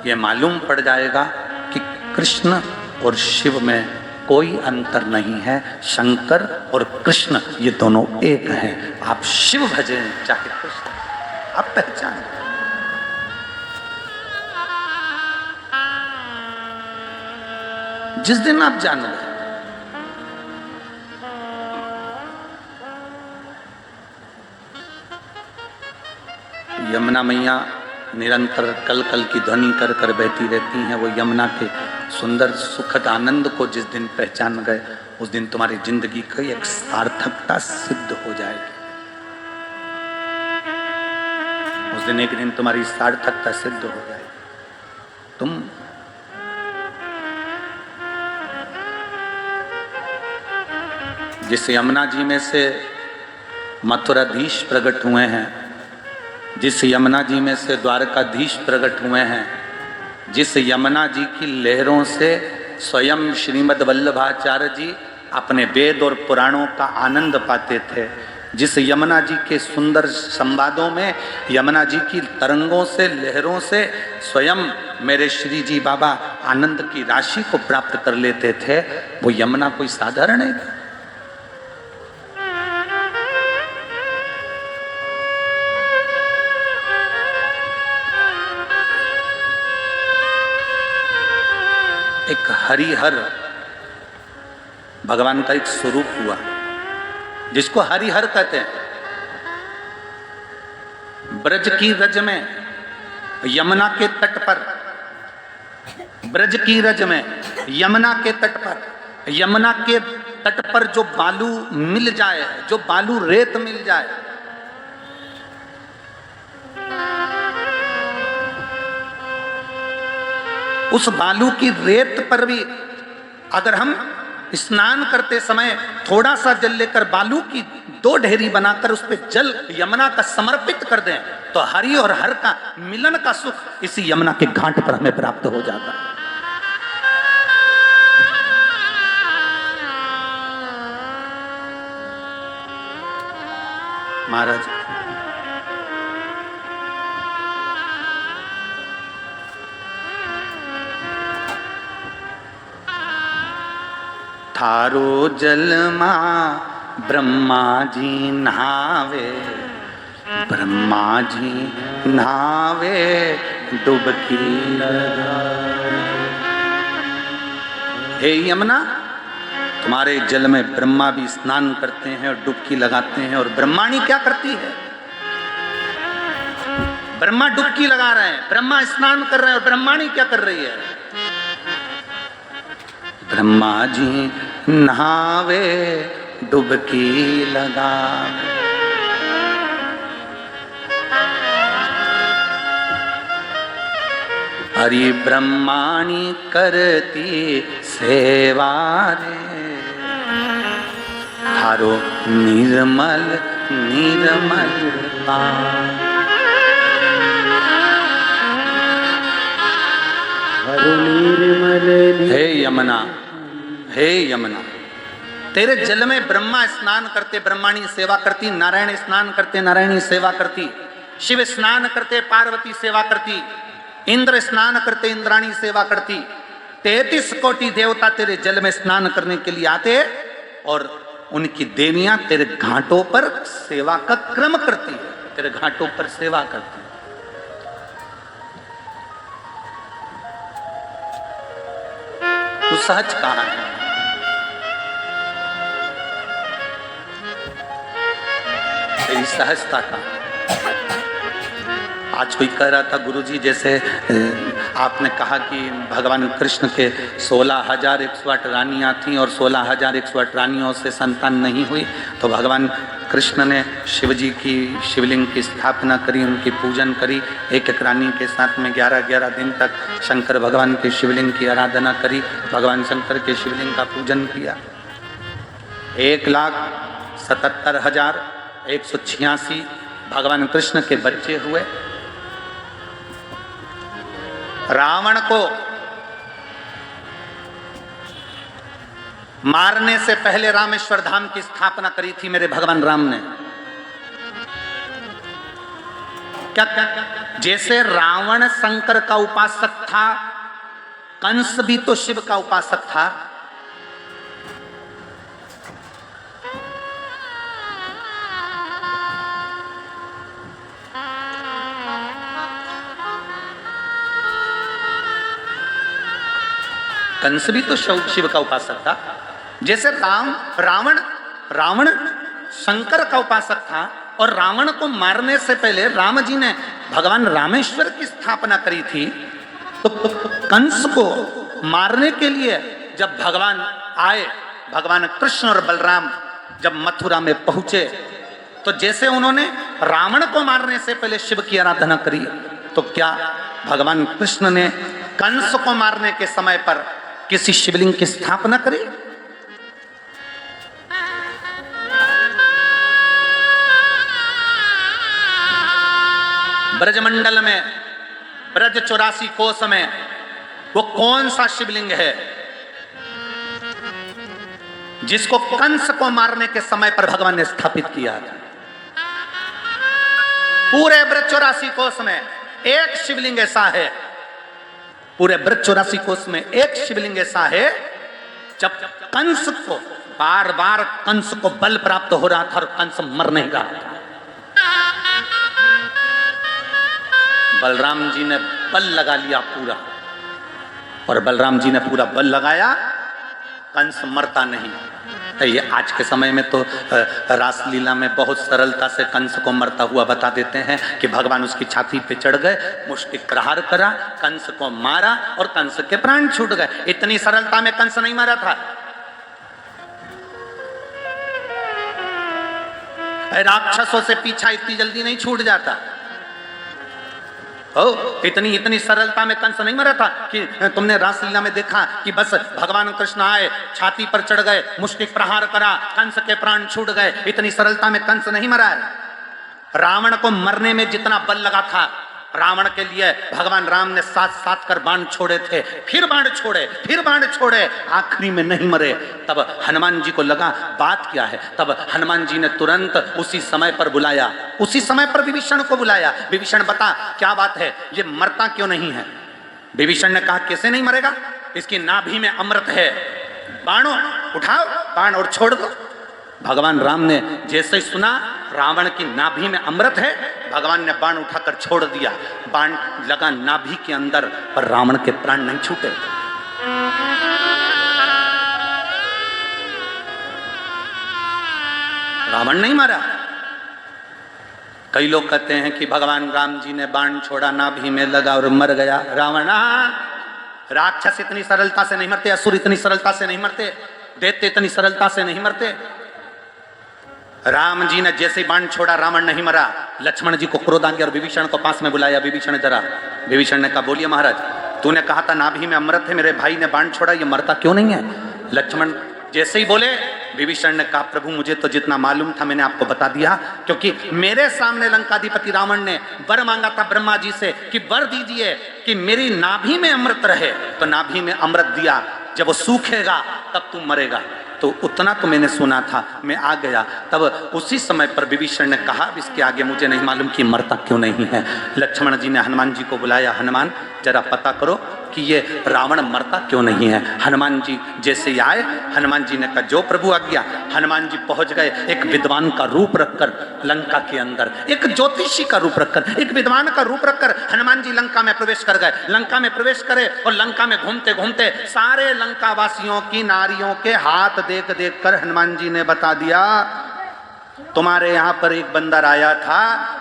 Speaker 1: ये मालूम पड़ जाएगा कि कृष्ण और शिव में कोई अंतर नहीं है, शंकर और कृष्ण ये दोनों एक हैं। आप शिव भजें चाहे कृष्ण, आप पहचान। जिस दिन आप जान गए, यमुना मैया निरंतर कल कल की ध्वनि कर कर बहती रहती हैं। वो यमुना के सुंदर सुखद आनंद को जिस दिन पहचान गए, उस दिन तुम्हारी जिंदगी की एक सार्थकता सिद्ध हो जाएगी। उस दिन एक दिन तुम्हारी सार्थकता सिद्ध हो जाएगी। तुम जिस यमुना जी में से मथुराधीश प्रकट हुए हैं, जिस यमुना जी में से द्वारकाधीश प्रकट हुए हैं, जिस यमुना जी की लहरों से स्वयं श्रीमद् वल्लभाचार्य जी अपने वेद और पुराणों का आनंद पाते थे, जिस यमुना जी के सुंदर संवादों में, यमुना जी की तरंगों से, लहरों से स्वयं मेरे श्री जी बाबा आनंद की राशि को प्राप्त कर लेते थे, वो यमुना कोई साधारण है? एक हरिहर भगवान का एक स्वरूप हुआ जिसको हरिहर कहते हैं। ब्रज की रज में, यमुना के तट पर, ब्रज की रज में, यमुना के तट पर, यमुना के तट पर जो बालू मिल जाए, जो बालू रेत मिल जाए, उस बालू की रेत पर भी अगर हम स्नान करते समय थोड़ा सा जल लेकर बालू की 2 ढेरी बनाकर उस पर जल यमुना का समर्पित कर दें तो हरि और हर का मिलन का सुख इसी यमुना के घाट पर हमें प्राप्त हो जाता है। महाराज थारो जल मां ब्रह्मा जी नहावे, ब्रह्मा जी नहावे डुबकी लगावे। हे यमुना, तुम्हारे जल में ब्रह्मा भी स्नान करते हैं और डुबकी लगाते हैं। और ब्रह्माणी क्या करती है? ब्रह्मा डुबकी लगा रहे हैं, ब्रह्मा स्नान कर रहे हैं, और ब्रह्माणी क्या कर रही है? ब्रह्मा जी नहावे डुबकी लगावे। हरि ब्रह्माणी करती सेवा रे, थारो निर्मल निर्मल पार। हे यमुना, हे यमुना, तेरे जल में ब्रह्मा स्नान करते, ब्रह्माणी सेवा करती, नारायण स्नान करते, नारायणी सेवा करती, शिव स्नान करते, पार्वती सेवा करती, इंद्र स्नान करते, इंद्राणी सेवा करती। 33 कोटि देवता तेरे जल में स्नान करने के लिए आते और उनकी देवियां तेरे घाटों पर सेवा का क्रम करती है, तेरे घाटों पर सेवा करती है। तो सहज कहां है? तेरी सहजता का। आज कोई कह रहा था गुरुजी, जैसे आपने कहा कि भगवान कृष्ण के 16,108 रानियां थीं और 16,108 रानियों से संतान नहीं हुई, तो भगवान कृष्ण ने शिव जी की शिवलिंग की स्थापना करी, उनकी पूजन करी। एक एक रानी के साथ में 11-11 दिन तक शंकर भगवान के शिवलिंग की आराधना करी, भगवान शंकर के शिवलिंग का पूजन किया। 1,77,186 भगवान कृष्ण के बच्चे हुए। रावण को मारने से पहले रामेश्वर धाम की स्थापना करी थी मेरे भगवान राम ने। क्या जैसे रावण शंकर का उपासक था, कंस भी तो शिव का उपासक था। कंस भी तो शिव का उपासक था। जैसे रावण शंकर का उपासक था और रावण को मारने से पहले राम जी ने भगवान रामेश्वर की स्थापना करी थी, तो कंस को मारने के लिए जब भगवान आए, भगवान कृष्ण और बलराम जब मथुरा में पहुंचे, तो जैसे उन्होंने रावण को मारने से पहले शिव की आराधना करी, तो क्या भगवान कृष्ण ने कंस को मारने के समय पर किसी शिवलिंग की स्थापना करी? ब्रजमंडल में, ब्रज 84 कोस में वो कौन सा शिवलिंग है जिसको कंस को मारने के समय पर भगवान ने स्थापित किया था? पूरे ब्रज 84 कोस में एक शिवलिंग ऐसा है, पूरे ब्रज 84 कोस में एक शिवलिंग ऐसा है, जब कंस को बार बार कंस को बल प्राप्त हो रहा था और कंस मर नहीं रहा था, बलराम जी ने बल लगा लिया पूरा, और बलराम जी ने पूरा बल लगाया, कंस मरता नहीं। तो ये आज के समय में तो रासलीला में बहुत सरलता से कंस को मरता हुआ बता देते हैं कि भगवान उसकी छाती पे चढ़ गए, मुष्टिक प्रहार करा, कंस को मारा और कंस के प्राण छूट गए। इतनी सरलता में कंस नहीं मरा था। राक्षसों से पीछा इतनी जल्दी नहीं छूट जाता। इतनी सरलता में कंस नहीं मरा था कि तुमने रासलीला में देखा कि बस भगवान कृष्ण आए, छाती पर चढ़ गए, मुष्टिक प्रहार करा, कंस के प्राण छूट गए। इतनी सरलता में कंस नहीं मरा है। रावण को मरने में जितना बल लगा था, रावण के लिए भगवान राम ने 7-7 कर बाण छोड़े थे, फिर बाण छोड़े, आखिरी में नहीं मरे। तब हनुमान जी को लगा बात क्या है, तब हनुमान जी ने तुरंत उसी समय पर बुलाया, उसी समय पर विभीषण को बुलाया। विभीषण बता क्या बात है, ये मरता क्यों नहीं है? विभीषण ने कहा कैसे नहीं मरेगा, इसकी नाभि में अमृत है, बाणों उठाओ, बाण और छोड़ दो। भगवान राम ने जैसे ही सुना रावण की नाभि में अमृत है, भगवान ने बाण उठाकर छोड़ दिया, बाण लगा नाभि के अंदर, पर रावण के प्राण नहीं छूटे। रावण नहीं मारा। कई लोग कहते हैं कि भगवान राम जी ने बाण छोड़ा, नाभि में लगा और मर गया रावण। राक्षस इतनी सरलता से नहीं मरते, असुर इतनी सरलता से नहीं मरते, दैत्य इतनी सरलता से नहीं मरते। राम जी ने जैसे ही बाण छोड़ा, रावण नहीं मरा। लक्ष्मण जी को क्रोध आ गया और विभीषण को पास में बुलाया। विभीषण जरा, विभीषण ने कहा बोलिए महाराज, तूने कहा था नाभि में अमृत है, मेरे भाई ने बाण छोड़ा, ये मरता क्यों नहीं है? लक्ष्मण जैसे ही बोले, विभीषण ने कहा प्रभु मुझे तो जितना मालूम था मैंने आपको बता दिया, क्योंकि मेरे सामने लंकाधिपति रावण ने वर मांगा था ब्रह्मा जी से कि वर दीजिए कि मेरी नाभि में अमृत रहे, तो नाभि में अमृत दिया, जब वो सूखेगा तब तू मरेगा। तो उतना तो मैंने सुना था, मैं आ गया। तब उसी समय पर विभीषण ने कहा इसके आगे मुझे नहीं मालूम कि मरता क्यों नहीं है। लक्ष्मण जी ने हनुमान जी को बुलाया, हनुमान जरा पता करो कि ये रावण मरता क्यों नहीं है। हनुमान जी जैसे ही आए, हनुमान जी ने कहा जो प्रभु आज्ञा। हनुमान जी पहुंच गए, एक विद्वान का रूप रखकर लंका के अंदर, एक ज्योतिषी का रूप रखकर, एक विद्वान का रूप रखकर हनुमान जी लंका में प्रवेश कर गए। लंका में प्रवेश करे और लंका में घूमते घूमते सारे लंका वासियों की नारियों के हाथ देख देख कर हनुमान जी ने बता दिया तुम्हारे यहाँ पर एक बंदर आया था,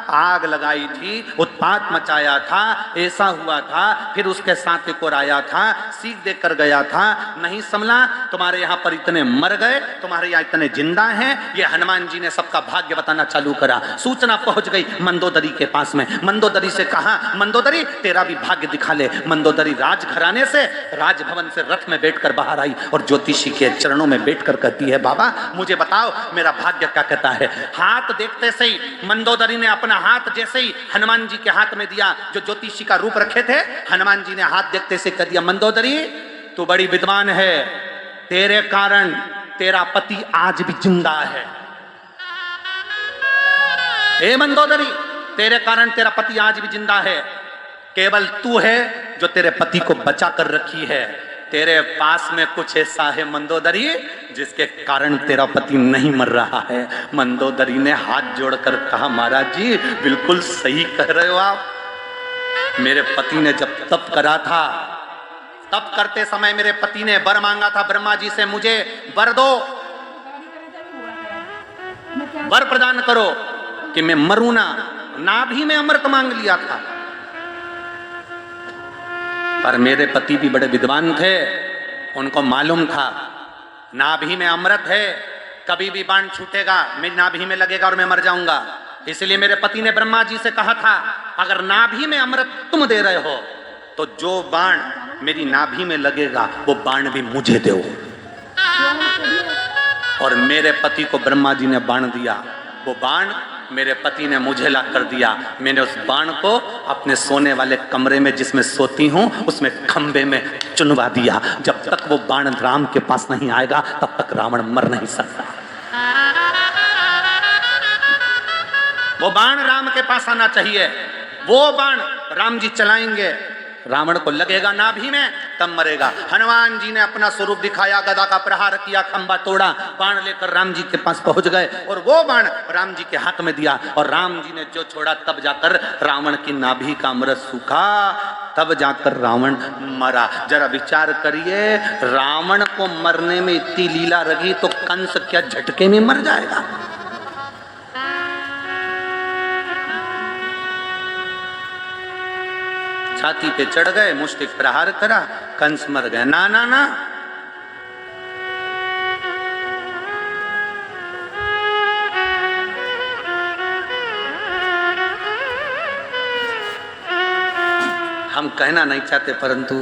Speaker 1: आग लगाई थी, उत्पात मचाया था, ऐसा हुआ था, फिर उसके साथ एक और आया था, सीख देकर गया था, नहीं संभला, तुम्हारे यहाँ पर इतने मर गए, तुम्हारे यहाँ इतने जिंदा हैं। ये हनुमान जी ने सबका भाग्य बताना चालू करा। सूचना पहुंच गई मंदोदरी के पास में। मंदोदरी से कहा मंदोदरी तेरा भी भाग्य दिखा ले। मंदोदरी राजघराने से, राजभवन से रथ में बैठकर बाहर आई और ज्योतिषी के चरणों में बैठकर कहती है बाबा मुझे बताओ मेरा भाग्य क्या कहता है। हाथ देखते से ही मंदोदरी ने अपना हाथ जैसे ही हनुमान जी के हाथ में दिया, जो ज्योतिषी का रूप रखे थे, हनुमान जी ने हाथ देखते से कह दिया मंदोदरी तू बड़ी विद्वान है, तेरे कारण तेरा पति आज भी जिंदा है। हे मंदोदरी तेरे कारण तेरा पति आज भी जिंदा है, केवल तू है जो तेरे पति को बचा कर रखी है। तेरे पास में कुछ ऐसा है मंदोदरी जिसके कारण तेरा पति नहीं मर रहा है। मंदोदरी ने हाथ जोड़कर कहा महाराज जी बिल्कुल सही कह रहे हो आप। मेरे पति ने जब तप करा था, तप करते समय मेरे पति ने वर मांगा था ब्रह्मा जी से, मुझे वर दो, वर प्रदान करो कि मैं मरूं ना। नाभि में अमृत मांग लिया था, पर मेरे पति भी बड़े विद्वान थे, उनको मालूम था नाभि में अमृत है, कभी भी बाण छूटेगा मेरी नाभि में लगेगा और मैं मर जाऊंगा। इसलिए मेरे पति ने ब्रह्मा जी से कहा था अगर नाभि में अमृत तुम दे रहे हो तो जो बाण मेरी नाभि में लगेगा वो बाण भी मुझे दो। और मेरे पति को ब्रह्मा जी ने बाण दिया, वो बाण मेरे पति ने मुझे ला कर दिया। मैंने उस बाण को अपने सोने वाले कमरे में जिसमें सोती हूँ उसमें खंबे में चुनवा दिया। जब तक वो बाण राम के पास नहीं आएगा तब तक रावण मर नहीं सकता। वो बाण राम के पास आना चाहिए। वो बाण राम जी चलाएंगे, रावण को लगेगा नाभि में तब मरेगा। हनुमान जी ने अपना स्वरूप दिखाया, गदा का प्रहार किया, खंबा तोड़ा, बाण लेकर राम जी के पास पहुंच गए और वो बाण राम जी के हाथ में दिया और राम जी ने जो छोड़ा तब जाकर रावण की नाभि का अमृत सूखा, तब जाकर रावण मरा। जरा विचार करिए, रावण को मरने में इतनी लीला रही तो कंस क्या झटके में मर जाएगा? छाती पे चढ़ गए, मुष्टिक प्रहार करा, कंस मर गए। ना ना ना, हम कहना नहीं चाहते परंतु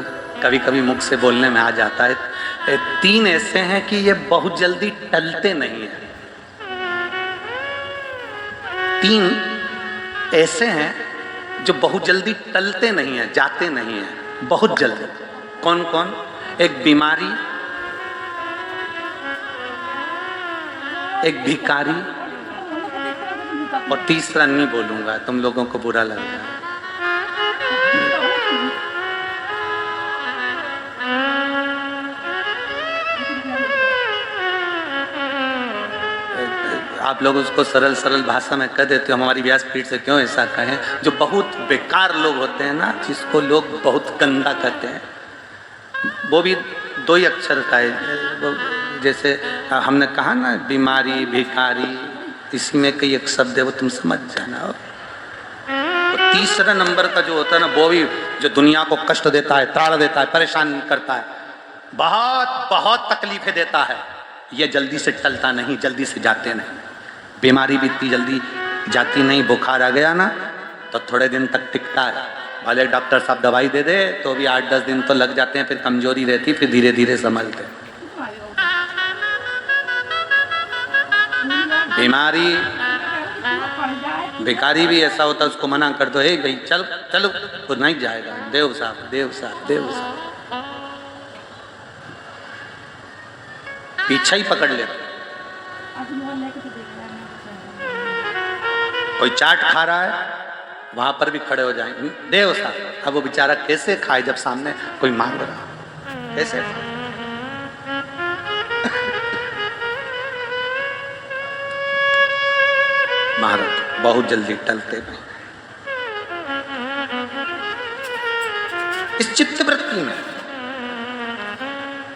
Speaker 1: कभी कभी मुख से बोलने में आ जाता है। 3 ऐसे हैं कि ये बहुत जल्दी टलते नहीं है। 3 ऐसे हैं जो बहुत जल्दी टलते नहीं है, जाते नहीं है, बहुत जल्दी। कौन कौन? एक बीमारी, एक भिखारी और तीसरा नहीं बोलूंगा, तुम लोगों को बुरा लगेगा। आप लोग उसको सरल सरल भाषा में कह देते हो, हमारी व्यासपीठ से क्यों ऐसा कहें? जो बहुत बेकार लोग होते हैं ना, जिसको लोग बहुत गंदा कहते हैं, वो भी 2 ही अक्षर का है। जैसे हमने कहा ना, बीमारी, भिखारी, इसी में कई एक शब्द है, वो तुम समझ जाना। तो तीसरा नंबर का जो होता है ना, वो भी जो दुनिया को कष्ट देता है, ताड़ देता है, परेशान करता है, बहुत बहुत तकलीफें देता है, ये जल्दी से टलता नहीं, जल्दी से जाते नहीं। बीमारी भी इतनी जल्दी जाती नहीं। बुखार आ गया ना तो थोड़े दिन तक टिकता है, भले डॉक्टर साहब दवाई दे दे तो भी 8-10 दिन तो लग जाते हैं, फिर कमजोरी रहती, फिर धीरे धीरे संभलते। बीमारी, भिखारी भी ऐसा होता है, उसको मना कर दो, हे भाई चल चलो, तो नहीं जाएगा। देव साहब, देव साहब, देव साहब, पीछा ही पकड़ लेते। कोई चाट खा रहा है, वहां पर भी खड़े हो जाएंगे, देव साहब। अब वो बेचारा कैसे खाए जब सामने कोई मांग रहा, कैसे? महाराज बहुत जल्दी टलते भी। इस चित्तवृत्ति में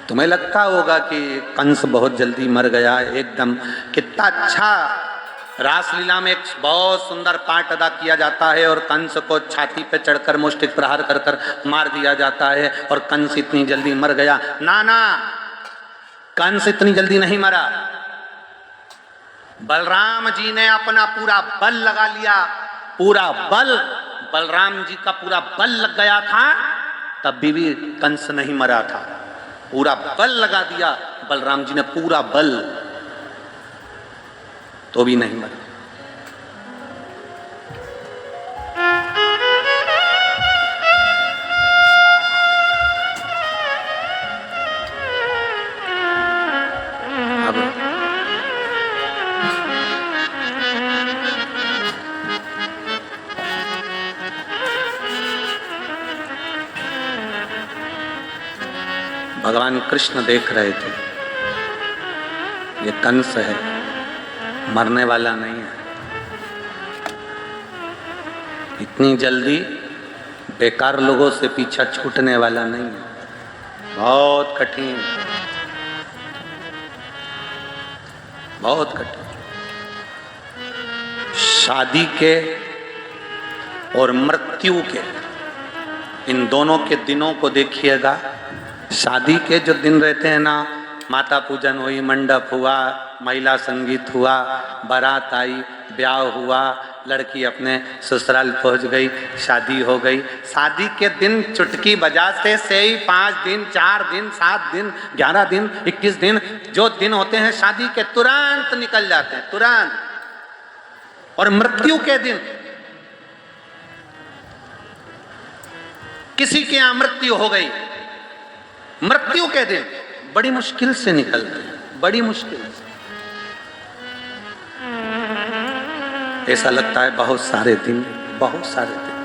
Speaker 1: तुम्हें लगता होगा कि कंस बहुत जल्दी मर गया एकदम। कितना अच्छा रासलीला में एक बहुत सुंदर पाठ अदा किया जाता है और कंस को छाती पे चढ़कर मुष्टिक प्रहार कर कर मार दिया जाता है और कंस इतनी जल्दी मर गया। ना ना, कंस इतनी जल्दी नहीं मरा। बलराम जी ने अपना पूरा बल लगा लिया, पूरा बल, बलराम जी का पूरा बल लग गया था, तब भी कंस नहीं मरा था। पूरा बल लगा दिया बलराम जी ने, पूरा बल, तो भी नहीं मरा। भगवान कृष्ण देख रहे थे, ये कंस है, मरने वाला नहीं है, इतनी जल्दी बेकार लोगों से पीछा छूटने वाला नहीं है, बहुत कठिन, बहुत कठिन। शादी के और मृत्यु के, इन दोनों के दिनों को देखिएगा। शादी के जो दिन रहते हैं ना, माता पूजन हुई, मंडप हुआ, महिला संगीत हुआ, बारात आई, ब्याह हुआ, लड़की अपने ससुराल पहुंच गई, शादी हो गई। शादी के दिन चुटकी बजाते से ही 5 दिन, 4 दिन, 7 दिन, 11 दिन, 21 दिन, जो दिन होते हैं शादी के, तुरंत निकल जाते हैं, तुरंत। और मृत्यु के दिन किसी के यहां मृत्यु हो गई, मृत्यु के दिन बड़ी मुश्किल से निकलते हैं, बड़ी मुश्किल से। ऐसा लगता है बहुत सारे दिन, बहुत सारे दिन।